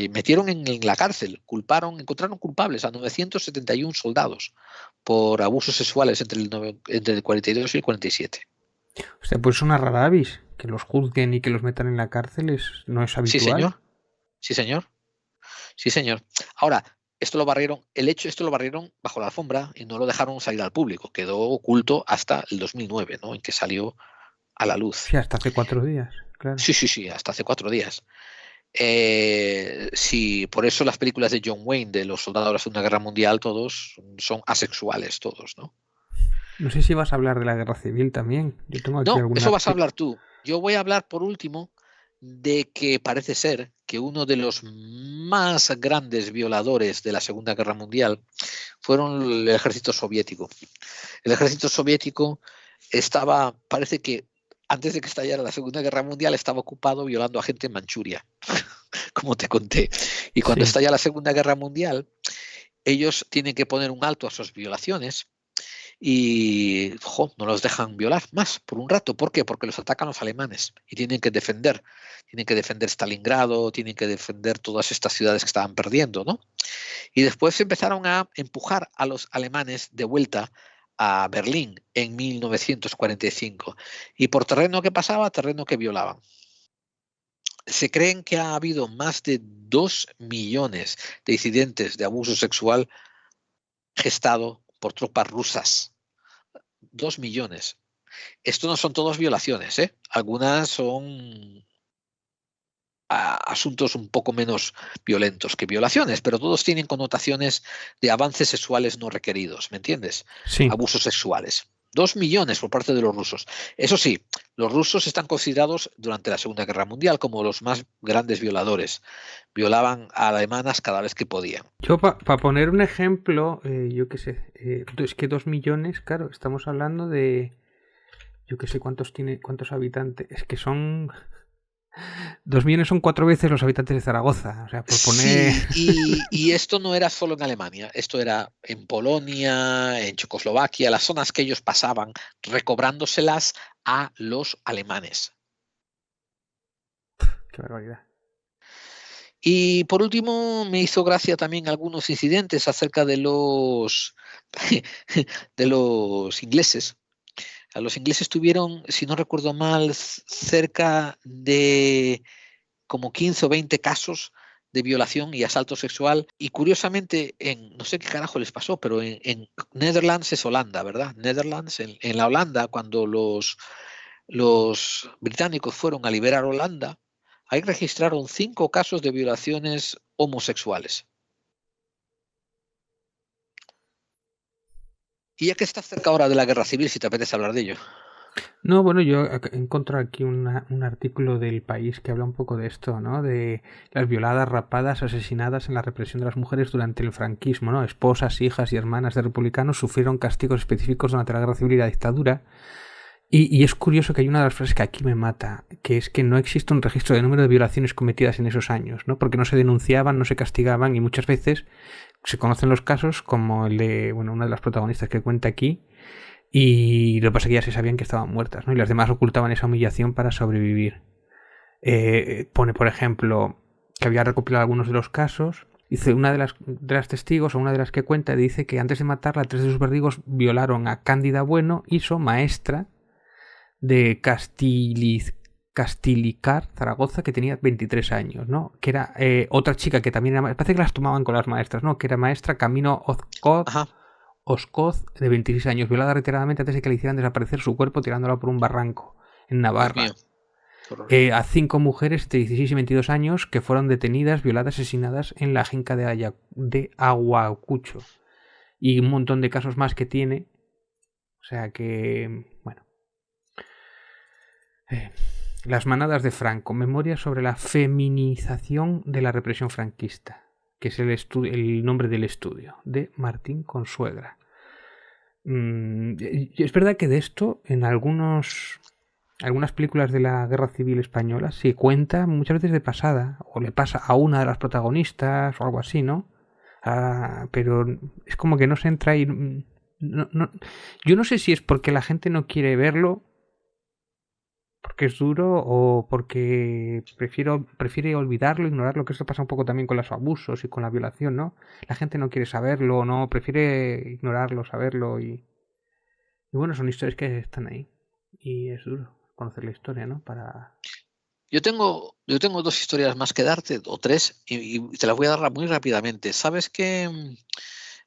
metieron en la cárcel, encontraron culpables a 971 soldados por abusos sexuales entre el 42 y el 47. O sea, pues es una rara avis. Que los juzguen y que los metan en la cárcel no es habitual. Sí, señor. Sí, señor. Sí, señor. Ahora, esto lo barrieron bajo la alfombra y no lo dejaron salir al público. Quedó oculto hasta el 2009, ¿no? En que salió a la luz. Sí, hasta hace 4 días, claro. Sí, hasta hace 4 días. Sí, por eso las películas de John Wayne, de los soldados de la Segunda Guerra Mundial, todos son asexuales, todos, ¿no? No sé si vas a hablar de la Guerra Civil también. Yo tengo aquí no, eso vas a hablar tú. Yo voy a hablar, por último, de que parece ser que uno de los más grandes violadores de la Segunda Guerra Mundial fueron el ejército soviético. El ejército soviético parece que antes de que estallara la Segunda Guerra Mundial, estaba ocupado violando a gente en Manchuria, como te conté. Y cuando estalla la Segunda Guerra Mundial, ellos tienen que poner un alto a sus violaciones y no los dejan violar más por un rato. ¿Por qué? Porque los atacan los alemanes y tienen que defender Stalingrado, tienen que defender todas estas ciudades que estaban perdiendo, ¿no? Y después empezaron a empujar a los alemanes de vuelta a Berlín en 1945. Y por terreno que pasaba, terreno que violaban. Se creen que ha habido más de 2 millones de incidentes de abuso sexual gestado por tropas rusas. 2 millones. Esto no son todas violaciones, ¿eh? Algunas son asuntos un poco menos violentos que violaciones, pero todos tienen connotaciones de avances sexuales no requeridos, ¿me entiendes? Sí. Abusos sexuales. 2 millones por parte de los rusos. Eso sí, los rusos están considerados durante la Segunda Guerra Mundial como los más grandes violadores. Violaban a alemanas cada vez que podían. Yo, para poner un ejemplo, yo qué sé, es que 2 millones, claro, estamos hablando de, yo qué sé, cuántos habitantes, es que son... 2 millones son 4 veces los habitantes de Zaragoza. O sea, por poner... Sí, y esto no era solo en Alemania, esto era en Polonia, en Checoslovaquia, las zonas que ellos pasaban, recobrándoselas a los alemanes. Qué barbaridad. Y por último, me hizo gracia también algunos incidentes acerca de los ingleses. Los ingleses tuvieron, si no recuerdo mal, cerca de como 15 o 20 casos de violación y asalto sexual. Y curiosamente, no sé qué carajo les pasó, pero en Netherlands es Holanda, ¿verdad? Netherlands, en la Holanda, cuando los británicos fueron a liberar Holanda, ahí registraron 5 casos de violaciones homosexuales. Y ya que estás cerca ahora de la guerra civil, si te apetece hablar de ello. No, bueno, yo encuentro aquí un artículo del País que habla un poco de esto, ¿no? De las violadas, rapadas, asesinadas en la represión de las mujeres durante el franquismo, ¿no? Esposas, hijas y hermanas de republicanos sufrieron castigos específicos durante la guerra civil y la dictadura. Y es curioso que hay una de las frases que aquí me mata, que es que no existe un registro de número de violaciones cometidas en esos años, ¿no? Porque no se denunciaban, no se castigaban y muchas veces se conocen los casos como el de, bueno, una de las protagonistas que cuenta aquí, y lo que pasa es que ya se sabían que estaban muertas, ¿no? Y las demás ocultaban esa humillación para sobrevivir. Pone, por ejemplo, que había recopilado algunos de los casos Dice, una de las testigos, o una de las que cuenta, dice que antes de matarla, 3 de sus verdugos violaron a Cándida Bueno, Iso, maestra de Castilicar, Zaragoza, que tenía 23 años, ¿no? Que era otra chica que también era... Parece que las tomaban con las maestras, ¿no? Que era maestra Camino Oscoz, de 26 años, violada reiteradamente antes de que le hicieran desaparecer su cuerpo tirándola por un barranco en Dios Navarra. mío, qué horror. A 5 mujeres de 16 y 22 años que fueron detenidas, violadas, asesinadas en la finca de Aguacucho. Y un montón de casos más que tiene. O sea que, bueno. Las manadas de Franco. Memoria sobre la feminización de la represión franquista. Que es el nombre del estudio. De Martín Consuegra. Es verdad que de esto, en algunas películas de la Guerra Civil Española se cuenta muchas veces de pasada, o le pasa a una de las protagonistas o algo así, ¿no? Pero es como que no se entra ahí. Yo no sé si es porque la gente no quiere verlo, porque es duro, o porque prefiere olvidarlo, ignorarlo, que eso pasa un poco también con los abusos y con la violación, ¿no? La gente no quiere saberlo, no, prefiere ignorarlo, saberlo y bueno, son historias que están ahí y es duro conocer la historia, ¿no? Yo tengo 2 historias más que darte, o 3, y te las voy a dar muy rápidamente. ¿Sabes que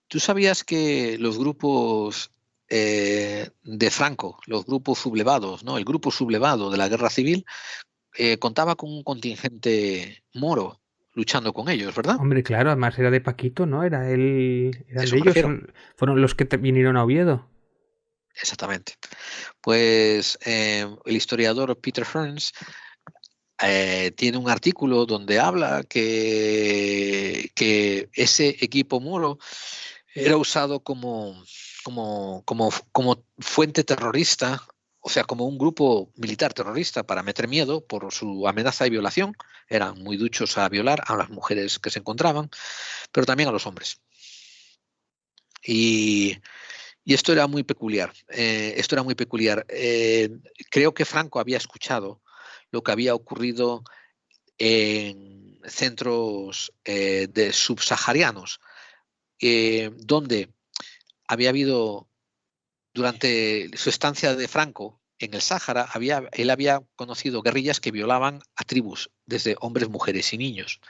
tú sabías que los grupos de Franco, los grupos sublevados, ¿no? El grupo sublevado de la Guerra Civil contaba con un contingente moro luchando con ellos, ¿verdad? Hombre, claro, además era de Paquito, ¿no? Eran A de eso me ellos, refiero. fueron los que vinieron a Oviedo. Exactamente. Pues el historiador Peter Hearns tiene un artículo donde habla que ese equipo moro era usado como fuente terrorista, o sea, como un grupo militar terrorista para meter miedo por su amenaza de violación. Eran muy duchos a violar a las mujeres que se encontraban, pero también a los hombres. Y, y esto era muy peculiar. Creo que Franco había escuchado lo que había ocurrido en centros de subsaharianos, donde había habido, durante su estancia de Franco en el Sáhara, él había conocido guerrillas que violaban a tribus, desde hombres, mujeres y niños.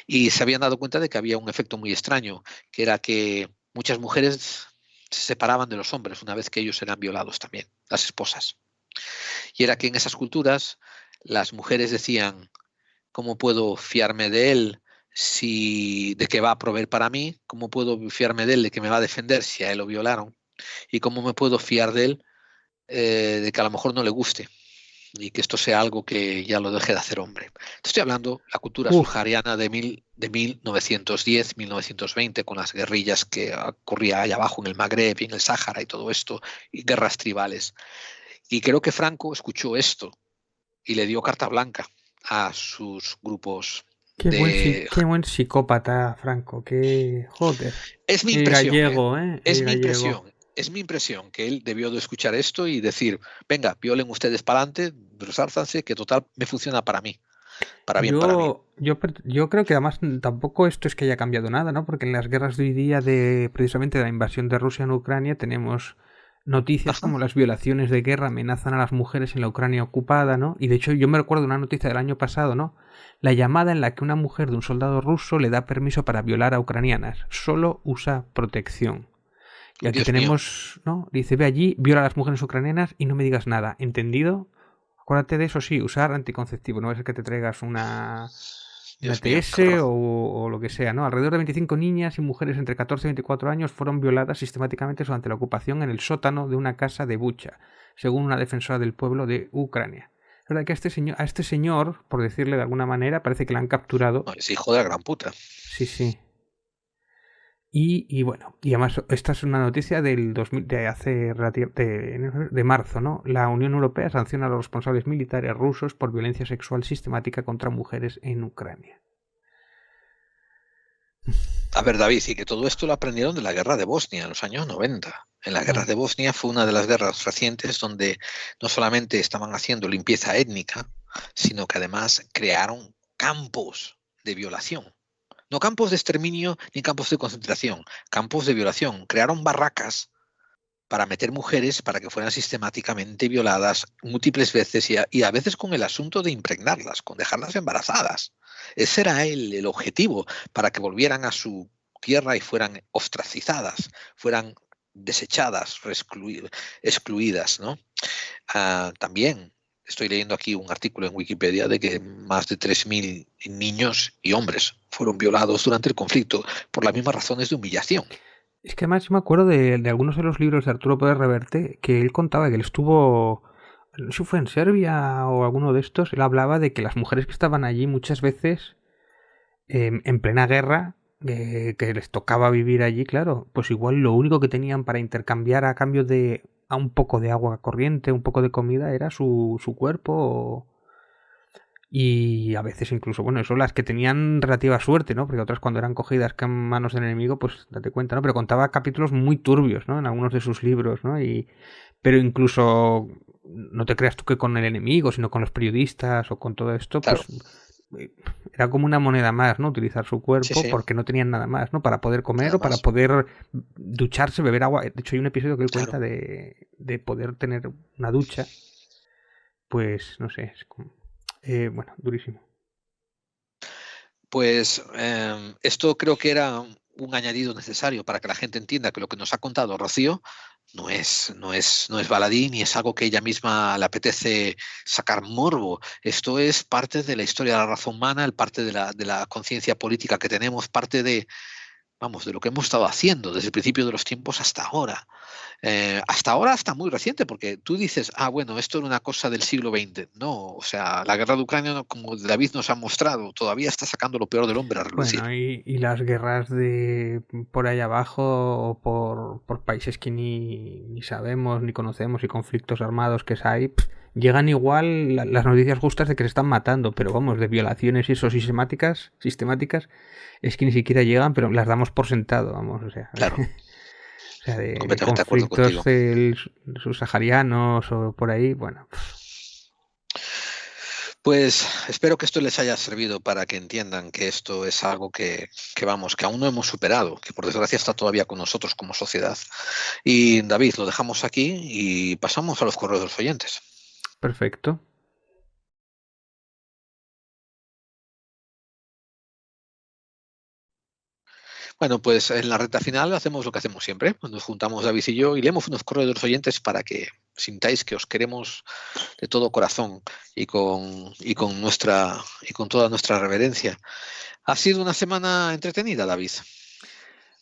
Y se habían dado cuenta de que había un efecto muy extraño, que era que muchas mujeres se separaban de los hombres una vez que ellos eran violados también, las esposas. Y era que en esas culturas las mujeres decían: ¿cómo puedo fiarme de él de que va a proveer para mí? ¿Cómo puedo fiarme de él de que me va a defender si a él lo violaron? ¿Y cómo me puedo fiar de él de que a lo mejor no le guste y que esto sea algo que ya lo deje de hacer hombre? Te estoy hablando de la cultura Uf, subsahariana de 1910, 1920, con las guerrillas que ocurría allá abajo en el Magreb y en el Sáhara y todo esto, y guerras tribales. Y creo que Franco escuchó esto y le dio carta blanca a sus grupos de... qué buen psicópata, Franco, qué joder. Es mi Y impresión, ¿eh? gallego, ¿eh? Y Es mi gallego. impresión. Es mi impresión que él debió de escuchar esto y decir: venga, violen ustedes para adelante, resálzanse, que total me funciona para mí, para bien para mí. Yo creo que además tampoco esto es que haya cambiado nada, ¿no? Porque en las guerras de hoy día de precisamente de la invasión de Rusia en Ucrania tenemos noticias Ajá. como las violaciones de guerra amenazan a las mujeres en la Ucrania ocupada, ¿no? Y de hecho yo me recuerdo una noticia del año pasado, ¿no? La llamada en la que una mujer de un soldado ruso le da permiso para violar a ucranianas. Solo usa protección. Y aquí Dios mío, tenemos, ¿no? Dice, ve allí, viola a las mujeres ucranianas y no me digas nada. ¿Entendido? Acuérdate de eso, sí, usar anticonceptivo. No es que te traigas una Dios mío, qué TS horror. o lo que sea, ¿no? Alrededor de 25 niñas y mujeres entre 14 y 24 años fueron violadas sistemáticamente durante la ocupación en el sótano de una casa de Bucha, según una defensora del pueblo de Ucrania. Es verdad que a este señor, por decirle de alguna manera, parece que le han capturado. No, es hijo de la gran puta. Sí, sí. Y bueno, y además esta es una noticia del 2000, de marzo, ¿no? La Unión Europea sanciona a los responsables militares rusos por violencia sexual sistemática contra mujeres en Ucrania. A ver, David, y que todo esto lo aprendieron de la guerra de Bosnia en los años 90. En la guerra Ah, de Bosnia fue una de las guerras recientes donde no solamente estaban haciendo limpieza étnica, sino que además crearon campos de violación No campos de exterminio ni campos de concentración, campos de violación. Crearon barracas para meter mujeres para que fueran sistemáticamente violadas múltiples veces y a veces con el asunto de impregnarlas, con dejarlas embarazadas. Ese era el objetivo, para que volvieran a su tierra y fueran ostracizadas, fueran desechadas, excluidas, ¿no? También estoy leyendo aquí un artículo en Wikipedia de que más de 3.000 niños y hombres fueron violados durante el conflicto por las mismas razones de humillación. Es que además yo me acuerdo de algunos de los libros de Arturo Pérez Reverte que él contaba que él estuvo, no sé si fue en Serbia o alguno de estos, él hablaba de que las mujeres que estaban allí muchas veces en plena guerra, que les tocaba vivir allí, claro, pues igual lo único que tenían para intercambiar a cambio de a un poco de agua corriente, un poco de comida, era su cuerpo. Y a veces incluso, bueno, eso las que tenían relativa suerte, ¿no? Porque otras cuando eran cogidas en manos del enemigo, pues date cuenta, ¿no? Pero contaba capítulos muy turbios, ¿no? En algunos de sus libros, ¿no? Pero incluso, no te creas tú que con el enemigo, sino con los periodistas o con todo esto, Claro. pues era como una moneda más, ¿no? Utilizar su cuerpo Sí. porque no tenían nada más, ¿no? Para poder comer Nada o para más. poder ducharse, beber agua. De hecho, hay un episodio que él Claro. cuenta de poder tener una ducha. Pues, no sé, es como... bueno, durísimo. Pues esto creo que era un añadido necesario para que la gente entienda que lo que nos ha contado Rocío no es baladí ni es algo que ella misma le apetece sacar morbo. Esto es parte de la historia de la raza humana, parte de la conciencia política que tenemos, parte de lo que hemos estado haciendo desde el principio de los tiempos hasta ahora. Hasta ahora, hasta muy reciente, porque tú dices, bueno, esto era una cosa del siglo XX. No, o sea, la guerra de Ucrania, como David nos ha mostrado, todavía está sacando lo peor del hombre a relucir. Bueno, y las guerras de por ahí abajo o por países que ni sabemos ni conocemos y conflictos armados que hay, llegan igual las noticias justas de que se están matando, pero vamos, de violaciones y eso sistemáticas, es que ni siquiera llegan, pero las damos por sentado, vamos, o sea. Claro. O sea, de Completamente de acuerdo conflictos contigo. subsaharianos o por ahí, bueno. Pues espero que esto les haya servido para que entiendan que esto es algo que aún no hemos superado, que por desgracia está todavía con nosotros como sociedad. Y David, lo dejamos aquí y pasamos a los correos de los oyentes. Perfecto. Bueno, pues en la recta final hacemos lo que hacemos siempre. Nos juntamos David y yo y leemos unos correos de los oyentes para que sintáis que os queremos de todo corazón y con toda nuestra reverencia. Ha sido una semana entretenida, David.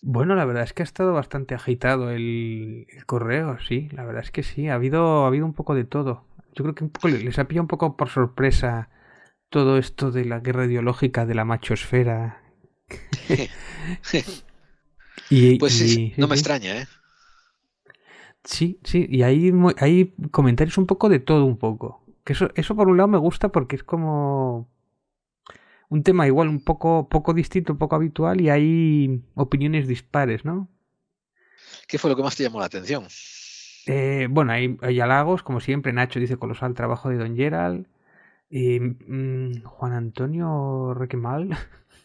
Bueno, la verdad es que ha estado bastante agitado el correo, sí, la verdad es que sí, ha habido un poco de todo. Yo creo que un poco les ha pillado un poco por sorpresa todo esto de la guerra ideológica de la machosfera. Pues sí, no me sí. extraña, ¿eh? Sí, y hay comentarios un poco de todo un poco. Que eso por un lado me gusta porque es como un tema igual un poco distinto, un poco habitual y hay opiniones dispares, ¿no? ¿Qué fue lo que más te llamó la atención? Bueno, hay halagos, como siempre. Nacho dice colosal trabajo de Don Gerald. Juan Antonio Requemal.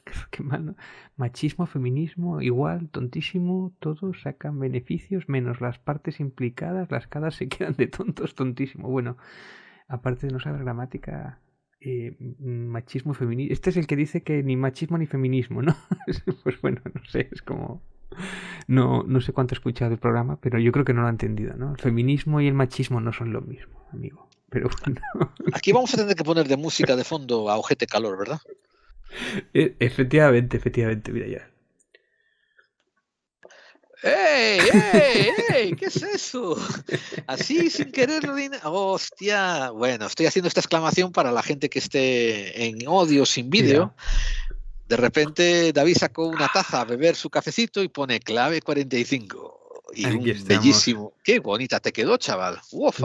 Requemal, ¿no? Machismo, feminismo, igual, tontísimo. Todos sacan beneficios, menos las partes implicadas. Las caras se quedan de tontos, tontísimo. Bueno, aparte de no saber gramática, machismo, feminismo. Este es el que dice que ni machismo ni feminismo, ¿no? Pues bueno, no sé, es como... No sé cuánto he escuchado el programa, pero yo creo que no lo ha entendido, ¿no? El feminismo y el machismo no son lo mismo, amigo. Pero bueno. Aquí vamos a tener que poner de música de fondo a Ojete Calor, ¿verdad? Efectivamente, mira ya. ¡Ey! ¿Qué es eso? Así sin querer. ¡Hostia! Bueno, estoy haciendo esta exclamación para la gente que esté en audio sin vídeo. De repente David sacó una taza a beber su cafecito y pone clave 45. Y Aquí un estamos. bellísimo. Qué bonita te quedó, chaval.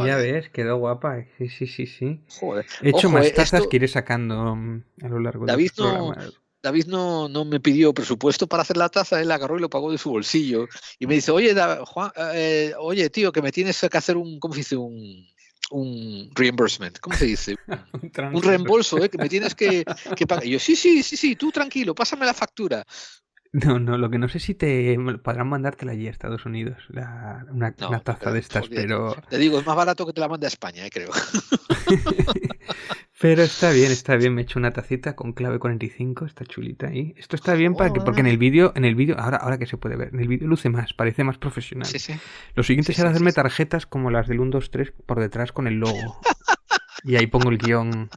Ya ves, quedó guapa. Sí. Joder. He hecho Ojo, más tazas esto, que iré sacando a lo largo de David los programas. David no me pidió presupuesto para hacer la taza, él agarró y lo pagó de su bolsillo. Y me dice, oye, Juan, oye, tío, que me tienes que hacer ¿cómo se dice? un reimbursement, ¿cómo se dice? Un Un transfer. reembolso, que me tienes que pagar. Y yo, sí, tú tranquilo, pásame la factura. No, lo que no sé si te podrán mandártela allí a Estados Unidos, una No taza de creo, estas, olvídate. pero Te digo, es más barato que te la mande a España, creo. pero está bien, me he hecho una tacita con clave 45, está chulita ahí. Esto está bien porque Joder. en el vídeo, ahora que se puede ver, en el vídeo luce más, parece más profesional. Sí, sí. Lo siguiente Sí, será sí, sí, hacerme sí. tarjetas como las del 1, 2, 3 por detrás con el logo. Y ahí pongo el guión,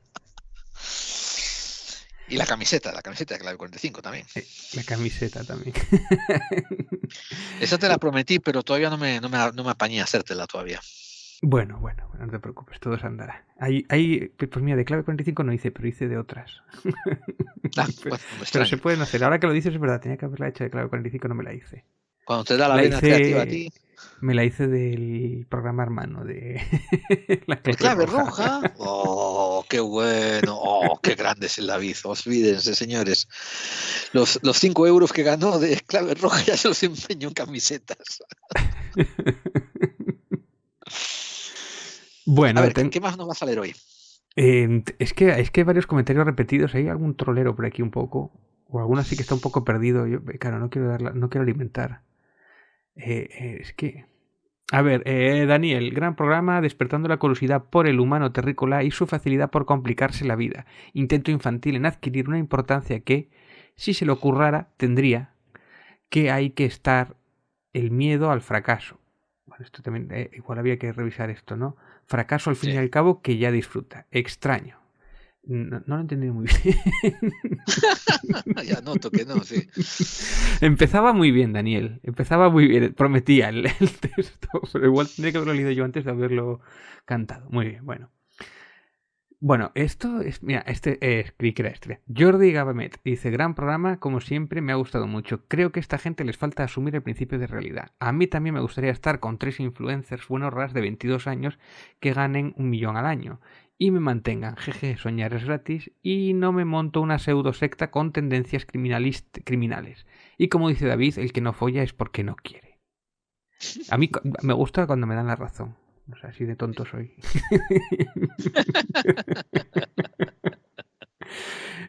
Y la camiseta de clave 45 también. la camiseta también. Esa te la prometí, pero todavía no me apañé a hacértela todavía. Bueno, no te preocupes, todo se andará. Pues mira, de clave 45 no hice, pero hice de otras. Bueno, no me Pero se extraña. pueden hacer. Ahora que lo dices, es verdad, tenía que haberla hecho de clave 45, no me la hice. Cuando te da la La vena creativa a hice, ti. me la hice del programa hermano de la ¿De clave clave roja. roja? ¡Oh, qué bueno! ¡Oh, qué grande es el David! Olvídense, señores. Los 5 euros que ganó de clave roja ya se los empeñó en camisetas. A Bueno, ver, ¿qué más nos va a salir hoy? es que hay varios comentarios repetidos. Hay algún trolero por aquí un poco. O alguno así que está un poco perdido. Yo, claro, no quiero alimentar. Es que... A ver, Daniel, gran programa despertando la curiosidad por el humano terrícola y su facilidad por complicarse la vida. Intento infantil en adquirir una importancia que, si se le ocurrara, tendría que hay que estar el miedo al fracaso. Bueno, esto también, igual había que revisar esto, ¿no? Fracaso al fin y Sí. al cabo que ya disfruta. Extraño. No lo he entendido muy bien. Ya noto que no, sí. Empezaba muy bien, Daniel. Empezaba muy bien. Prometía el texto, pero igual tendría que haberlo leído yo antes de haberlo cantado. Muy bien, bueno. Bueno, esto es. Mira, este es Criquera Estrella. Jordi Gabamet dice: gran programa, como siempre, me ha gustado mucho. Creo que a esta gente les falta asumir el principio de realidad. A mí también me gustaría estar con 3 influencers buenos ras de 22 años que ganen 1.000.000 al año y me mantengan. Jeje, soñar es gratis y no me monto una pseudo secta con tendencias criminales. Y como dice David, el que no folla es porque no quiere. A mí me gusta cuando me dan la razón. O sea, así de tonto soy.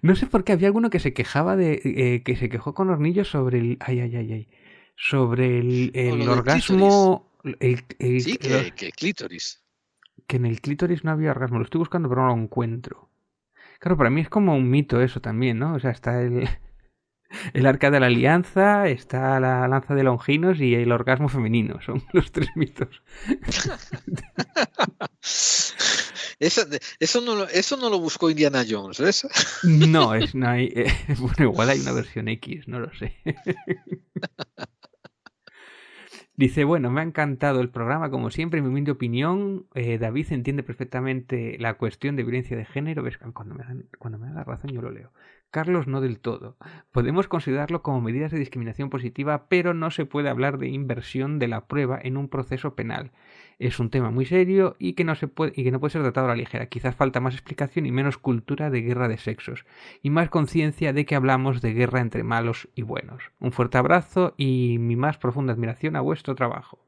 No sé por qué había alguno que se quejaba que se quejó con hornillos sobre el. Sobre No, el lo del clítoris. orgasmo. Sí, que clítoris. Que en el clítoris no había orgasmo. Lo estoy buscando, pero no lo encuentro. Claro, para mí es como un mito eso también, ¿no? O sea, está el arca de la alianza, está la lanza de Longinos y el orgasmo femenino. Son los 3 mitos. Eso no lo buscó Indiana Jones, ¿ves? No, no hay. Bueno, igual hay una versión X, no lo sé. Dice, bueno, me ha encantado el programa, como siempre, en mi humilde opinión. David entiende perfectamente la cuestión de violencia de género. ¿Ves? Cuando me da la razón yo lo leo. Carlos no del todo. Podemos considerarlo como medidas de discriminación positiva, pero no se puede hablar de inversión de la prueba en un proceso penal. Es un tema muy serio y que no puede ser tratado a la ligera. Quizás falta más explicación y menos cultura de guerra de sexos. Y más conciencia de que hablamos de guerra entre malos y buenos. Un fuerte abrazo y mi más profunda admiración a vuestro trabajo.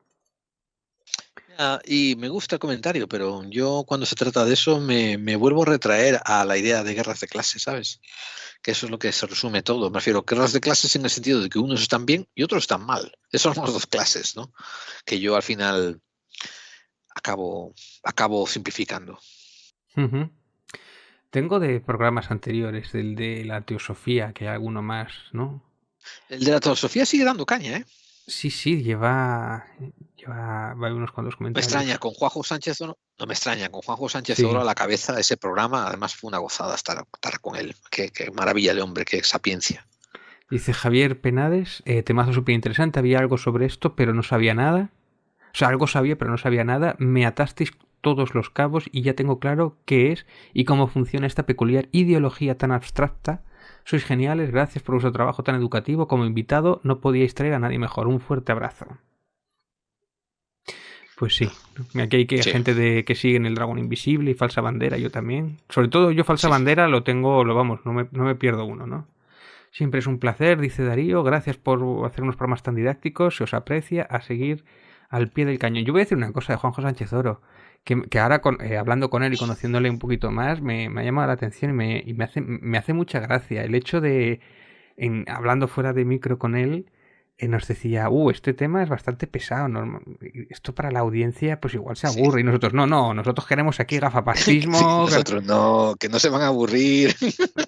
Y me gusta el comentario, pero yo cuando se trata de eso me vuelvo a retraer a la idea de guerras de clases, ¿sabes? Que eso es lo que se resume todo. Me refiero a guerras de clases en el sentido de que unos están bien y otros están mal. Esas son las dos clases, ¿no? Que yo al final acabo simplificando. Uh-huh. Tengo de programas anteriores, del de la teosofía, que hay alguno más, ¿no? El de la teosofía sigue dando caña, ¿eh? Sí, lleva unos cuantos Me comentarios. extraña, con Juanjo Sánchez Oro, no me extraña, con Juanjo Sánchez Oro Sí. a la cabeza de ese programa, además fue una gozada estar con él. Qué maravilla de hombre, qué sapiencia. Dice Javier Penades, temazo súper interesante, había algo sobre esto, pero no sabía nada. O sea, algo sabía, pero no sabía nada. Me atasteis todos los cabos y ya tengo claro qué es y cómo funciona esta peculiar ideología tan abstracta. Sois geniales, gracias por vuestro trabajo tan educativo. Como invitado, no podíais traer a nadie mejor. Un fuerte abrazo. Pues sí, aquí hay gente que sigue en el Dragón Invisible y Falsa Bandera, yo también. Sobre todo yo Falsa Bandera lo tengo, no me pierdo uno, ¿no? Siempre es un placer, dice Darío, gracias por hacer unos programas tan didácticos, se os aprecia, a seguir al pie del cañón. Yo voy a decir una cosa de Juanjo Sánchez Oro, que ahora hablando con él y conociéndole un poquito más, me ha llamado la atención y me hace mucha gracia el hecho de, hablando fuera de micro con él, nos decía, este tema es bastante pesado, esto para la audiencia pues igual se Sí. aburre, y nosotros, no, nosotros queremos aquí gafapastismo. Sí, nosotros no, que no se van a aburrir.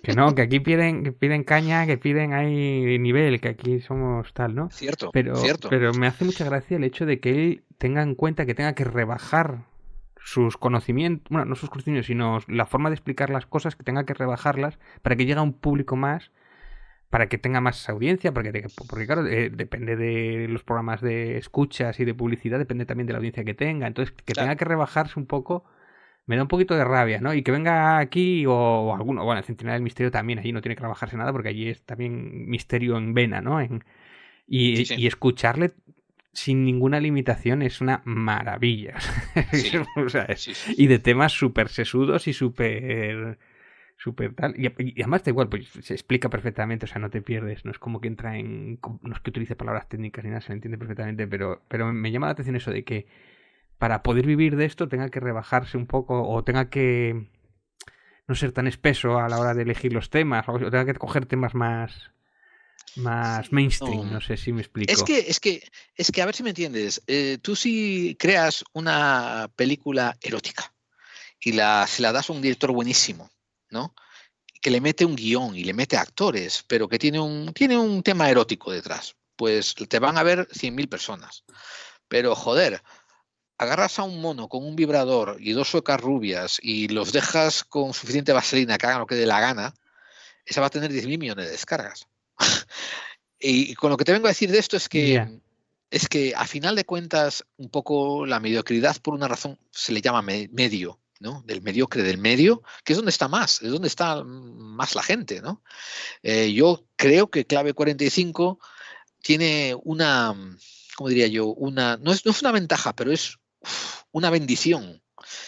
Que aquí piden caña, que piden ahí nivel, que aquí somos tal, ¿no? Cierto, Pero cierto. me hace mucha gracia el hecho de que él tenga en cuenta que tenga que rebajar sus conocimientos, bueno, no sus conocimientos, sino la forma de explicar las cosas, que tenga que rebajarlas para que llegue a un público más, para que tenga más audiencia, porque claro, depende de los programas de escuchas y de publicidad, depende también de la audiencia que tenga. Entonces, que Claro. tenga que rebajarse un poco, me da un poquito de rabia, ¿no? Y que venga aquí o alguno, bueno, el Centinela del Misterio también, allí no tiene que rebajarse nada porque allí es también misterio en vena, ¿no? Sí, sí. Y escucharle sin ninguna limitación es una maravilla. Sí, O sea, sí, sí. y de temas súper sesudos y súper tal. Y además da igual, pues se explica perfectamente, o sea, no te pierdes. No es como que entra en. No es que utilice palabras técnicas ni nada, se lo entiende perfectamente, pero me llama la atención eso de que para poder vivir de esto tenga que rebajarse un poco o tenga que no ser tan espeso a la hora de elegir los temas o tenga que coger temas más Sí, mainstream, no. no sé si me Es explico. que, es que, es que, a ver si me entiendes. Tú si creas una película erótica y se la das a un director buenísimo, ¿no? Que le mete un guión y le mete actores, pero que tiene un tema erótico detrás, pues te van a ver 100.000 personas. Pero joder, agarras a un mono con un vibrador y dos suecas rubias y los dejas con suficiente vaselina que hagan lo que dé la gana, esa va a tener 10.000 millones de descargas. Y con lo que te vengo a decir de esto Ya. es que a final de cuentas, un poco la mediocridad, por una razón, se le llama medio, ¿no? Del mediocre del medio, que es donde está más, es donde está más la gente, ¿no? Yo creo que Clave 45 tiene una, ¿cómo diría yo? No es una ventaja, pero es una bendición,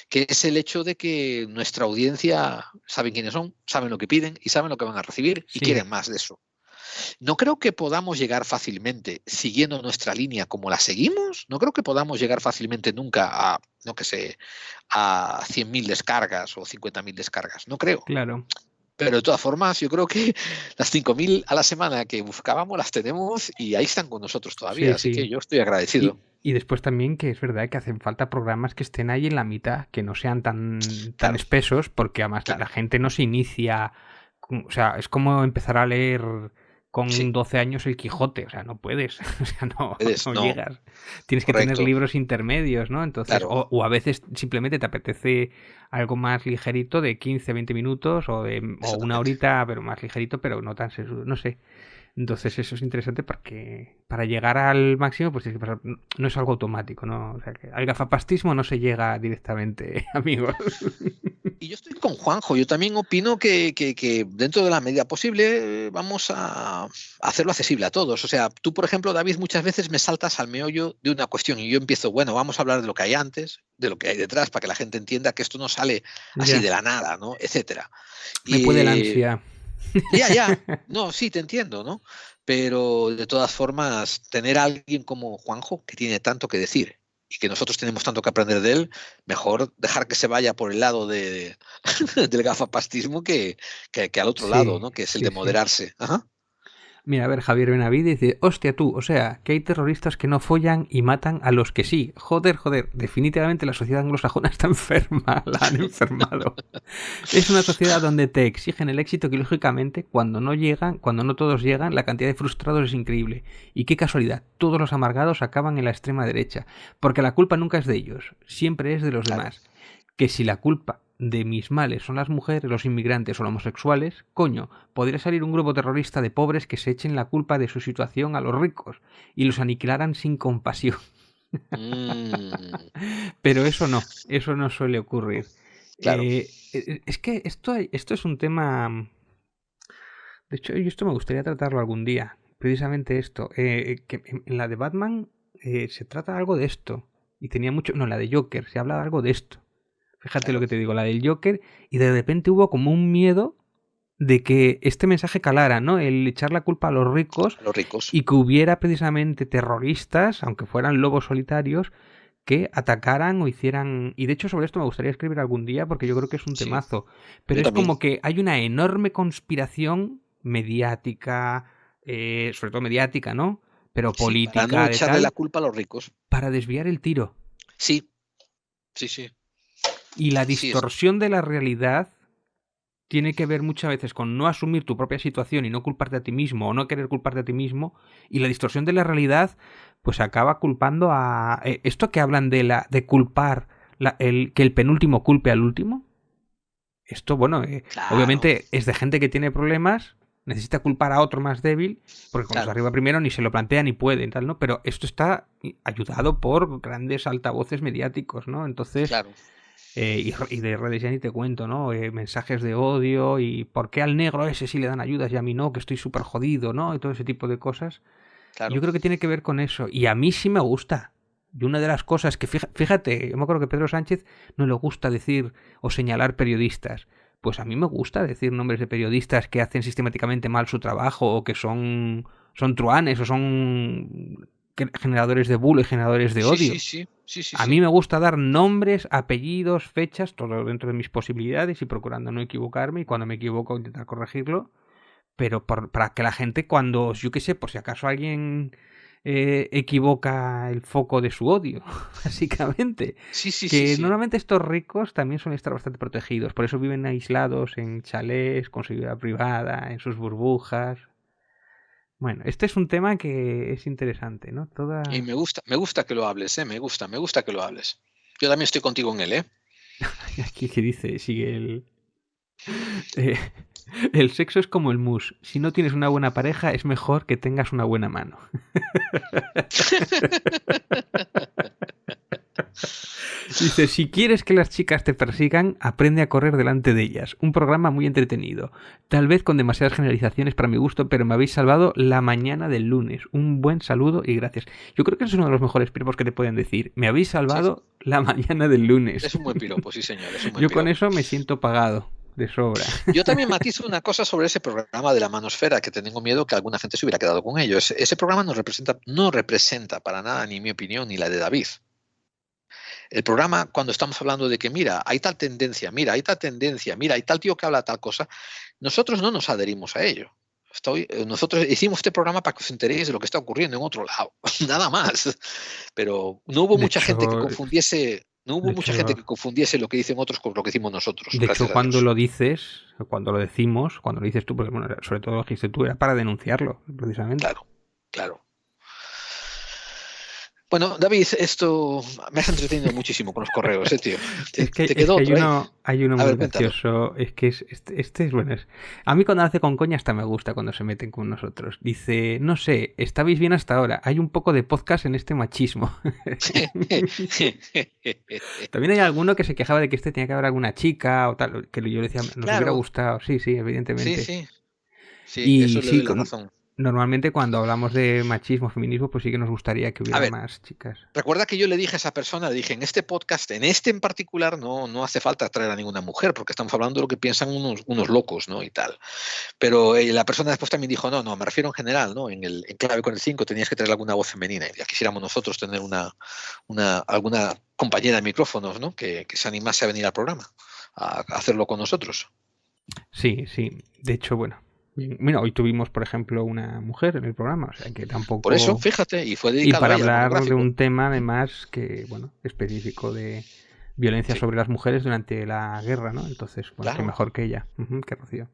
que es el hecho de que nuestra audiencia saben quiénes son, saben lo que piden y saben lo que van a recibir y Sí, quieren más de eso. No creo que podamos llegar fácilmente siguiendo nuestra línea como la seguimos. No creo que podamos llegar fácilmente nunca a, no que sé, a 100.000 descargas o 50.000 descargas. No creo. claro. Pero de todas formas, yo creo que las 5.000 a la semana que buscábamos las tenemos y ahí están con nosotros todavía. Sí, Así que sí. yo estoy agradecido. Y después también que es verdad que hacen falta programas que estén ahí en la mitad, que no sean tan Claro, espesos, porque además la claro. gente no se inicia. O sea, es como empezar a leer con Sí, 12 años el Quijote, o sea, no puedes, o sea, puedes. no No, llegas. Tienes que tener correcto. libros intermedios, ¿no? Entonces, Claro, o a veces simplemente te apetece algo más ligerito de 15, 20 minutos o una exactamente. horita, pero más ligerito, pero no tan sesudo, no sé. Entonces eso es interesante porque para llegar al máximo pues tienes que pasar, no es algo automático, ¿no? O sea que al gafapastismo no se llega directamente, amigos. Y yo estoy con Juanjo. Yo también opino que dentro de la medida posible vamos a hacerlo accesible a todos. O sea, tú, por ejemplo, David, muchas veces me saltas al meollo de una cuestión y yo empiezo, bueno, vamos a hablar de lo que hay antes, de lo que hay detrás, para que la gente entienda que esto no sale así Ya, de la nada, ¿no? Etcétera. me puede la Y ansia. ya, no, sí, te entiendo, ¿no? Pero de todas formas, tener a alguien como Juanjo, que tiene tanto que decir y que nosotros tenemos tanto que aprender de él, mejor dejar que se vaya por el lado del gafapastismo que al otro lado, Sí, ¿no? Que es el sí, de sí. moderarse. Ajá. Mira, a ver, Javier Benavides dice, hostia tú, o sea, que hay terroristas que no follan y matan a los que sí. Joder, definitivamente la sociedad anglosajona está enferma, la han enfermado. Es una sociedad donde te exigen el éxito que lógicamente cuando no todos llegan, la cantidad de frustrados es increíble. Y qué casualidad, todos los amargados acaban en la extrema derecha, porque la culpa nunca es de ellos, siempre es de los Claro, demás. Que si la culpa de mis males son las mujeres, los inmigrantes o los homosexuales, coño, podría salir un grupo terrorista de pobres que se echen la culpa de su situación a los ricos y los aniquilaran sin compasión. mm, Pero eso no suele ocurrir. claro, Es que esto es un tema. De hecho, yo esto me gustaría tratarlo algún día. Precisamente esto. Que en la de Batman se trata algo de esto. Y tenía mucho. No, en la de Joker se habla algo de esto. Fíjate lo claro. que te digo, la del Joker. Y de repente hubo como un miedo de que este mensaje calara, ¿no? El echar la culpa a los ricos A los ricos. y que hubiera precisamente terroristas, aunque fueran lobos solitarios, que atacaran o hicieran... Y de hecho sobre esto me gustaría escribir algún día porque yo creo que es un temazo. Pero yo es también. como que hay una enorme conspiración mediática, sobre todo mediática, ¿no? Pero Sí, para no política, de echarle la tal, culpa a los ricos. para desviar el tiro. Sí, sí. Y la Sí, es. distorsión de la realidad tiene que ver muchas veces con no asumir tu propia situación y no culparte a ti mismo o no querer culparte a ti mismo, y la distorsión de la realidad pues acaba culpando a esto que hablan de culpar que el penúltimo culpe al último. Esto, bueno, Claro, obviamente es de gente que tiene problemas, necesita culpar a otro más débil, porque con los de claro, arriba primero ni se lo plantea ni puede, tal, ¿no? Pero esto está ayudado por grandes altavoces mediáticos, ¿no? Entonces, claro, y de redes ya ni te cuento, ¿no? Mensajes de odio y por qué al negro ese sí le dan ayudas y a mí no, que estoy súper jodido, ¿no? Y todo ese tipo de cosas. Yo claro. creo que tiene que ver con eso. Y a mí sí me gusta. Y una de las cosas que, fíjate, yo me acuerdo que Pedro Sánchez no le gusta decir o señalar periodistas. Pues a mí me gusta decir nombres de periodistas que hacen sistemáticamente mal su trabajo o que son truanes o son generadores de bulo y generadores de Sí, odio. sí, sí, sí, sí, A mí sí. me gusta dar nombres, apellidos, fechas, todo dentro de mis posibilidades y procurando no equivocarme y cuando me equivoco intentar corregirlo, pero para que la gente cuando, yo qué sé, por si acaso alguien equivoca el foco de su odio, básicamente. Sí, sí, sí, Que sí. normalmente estos ricos también suelen estar bastante protegidos, por eso viven aislados en chalés, con seguridad privada, en sus burbujas. Bueno, este es un tema que es interesante, ¿no? Y Toda... me gusta que lo hables, ¿eh? Me gusta que lo hables. Yo también estoy contigo en él, ¿eh? Aquí que dice, sigue el... eh, el sexo es como el mus. Si no tienes una buena pareja, es mejor que tengas una buena mano. Dice, si quieres que las chicas te persigan, aprende a correr delante de ellas. Un programa muy entretenido. Tal vez con demasiadas generalizaciones para mi gusto, pero me habéis salvado la mañana del lunes. Un buen saludo y gracias. Yo creo que es uno de los mejores piropos que te pueden decir. Me habéis Sí, salvado la mañana del lunes. es un buen piropo, sí, señor, es un buen Yo con piropo. eso me siento pagado de sobra. Yo también matizo una cosa sobre ese programa de la manosfera, que tengo miedo que alguna gente se hubiera quedado con ello. Ese programa no representa para nada ni mi opinión ni la de David. El programa, cuando estamos hablando de que, mira, hay tal tendencia, mira, hay tal tendencia, mira, hay tal tío que habla tal cosa, nosotros no nos adherimos a ello. Nosotros hicimos este programa para que os enteréis de lo que está ocurriendo en otro lado, nada más. Pero no hubo De mucha gente que hecho, confundiese, no hubo de mucha gente hecho, que confundiese lo que dicen otros con lo que decimos nosotros, de hecho, gracias a cuando Dios. lo dices, cuando lo decimos, cuando lo dices tú, porque bueno, sobre todo lo dijiste tú, era para denunciarlo, precisamente. Claro, claro. Bueno, David, esto me has entretenido muchísimo con los correos, tío. Te Es quedó que otro ahí. hay uno A muy ver, cuéntalo. gracioso. Es que este es bueno. A mí cuando hace con coña hasta me gusta cuando se meten con nosotros. Dice, no sé, estabais bien hasta ahora. Hay un poco de podcast en este machismo. También hay alguno que se quejaba de que este tenía que haber alguna chica o tal. Que yo le decía, nos hubiera Claro, gustado. Sí, sí, sí, evidentemente. sí, sí, Y eso le doy sí, la razón. normalmente cuando hablamos de machismo, feminismo, pues sí que nos gustaría que A hubiera ver, más chicas. recuerda que yo le dije a esa persona, le dije, en este podcast, en este en particular, no hace falta traer a ninguna mujer, porque estamos hablando de lo que piensan unos locos, ¿no? Y tal. Pero la persona después también dijo, no, me refiero en general, ¿no? En Clave con el 5 tenías que traer alguna voz femenina. Y ya quisiéramos nosotros tener alguna compañera de micrófonos, ¿no? Que se animase a venir al programa, a hacerlo con nosotros. Sí, sí. De hecho, bueno. Mira, hoy tuvimos, por ejemplo, una mujer en el programa, o sea que Por eso, tampoco... fíjate, y fue Y dedicado a para ella el hablar de monográfico. un tema, además, que, bueno, específico de violencia Sí, sobre las mujeres durante la guerra, ¿no? Entonces, bueno, qué claro. mejor que ella, que Rocío.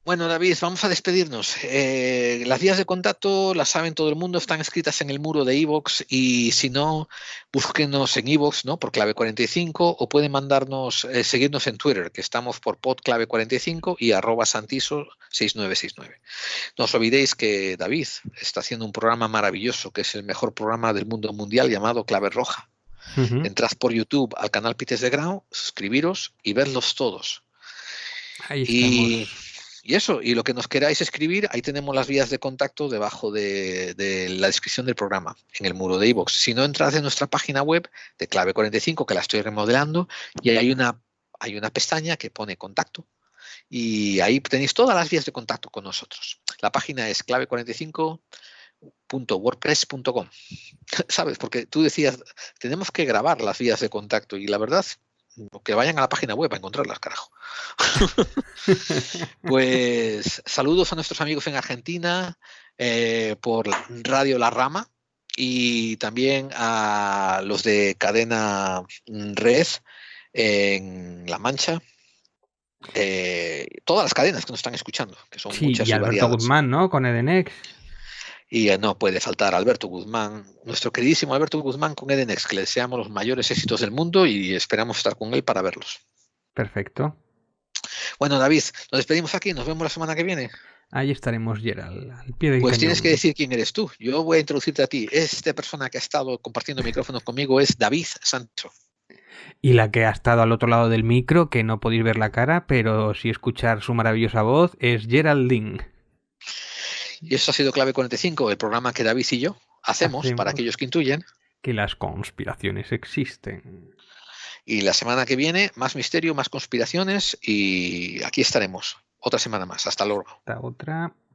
Bueno, David, vamos a despedirnos. Las vías de contacto las saben todo el mundo, están escritas en el muro de iVoox y si no, búsquenos en iVoox, ¿no? Por Clave 45 o pueden mandarnos, seguirnos en Twitter, que estamos por podclave45 y @santiso6969. No os olvidéis que David está haciendo un programa maravilloso, que es el mejor programa del mundo mundial llamado Clave Roja. Ujú. Entrad por YouTube al canal Pites de Grau, suscribiros y vedlos todos. Ahí Y, estamos. y eso, y lo que nos queráis escribir, ahí tenemos las vías de contacto debajo de la descripción del programa, en el muro de iVoox. Si no, entrad en nuestra página web de Clave 45, que la estoy remodelando, y hay una pestaña que pone contacto. Y ahí tenéis todas las vías de contacto con nosotros. La página es clave45 www.wordpress.com. ¿Sabes? Porque tú decías, tenemos que grabar las vías de contacto y la verdad, que vayan a la página web a encontrarlas, carajo. Pues saludos a nuestros amigos en Argentina por Radio La Rama y también a los de Cadena Red en La Mancha. Todas las cadenas que nos están escuchando, que son Sí, muchas y y Alberto variadas. Guzmán, ¿no? Con Edenex. Y no puede faltar Alberto Guzmán, nuestro queridísimo Alberto Guzmán con Edenex, que le deseamos los mayores éxitos del mundo y esperamos estar con él para verlos. Perfecto. Bueno, David, nos despedimos aquí, nos vemos la semana que viene. Ahí estaremos, Gerald, al pie del Pues cañón. tienes que decir quién eres tú. Yo voy a introducirte a ti. Esta persona que ha estado compartiendo micrófonos conmigo es David Sancho. Y la que ha estado al otro lado del micro, que no podéis ver la cara, pero sí escuchar su maravillosa voz, es Geraldine. Y eso ha sido Clave 45, el programa que David y yo hacemos para aquellos que intuyen que las conspiraciones existen. Y la semana que viene, más misterio, más conspiraciones y aquí estaremos. Otra semana más. Hasta luego. Hasta otra.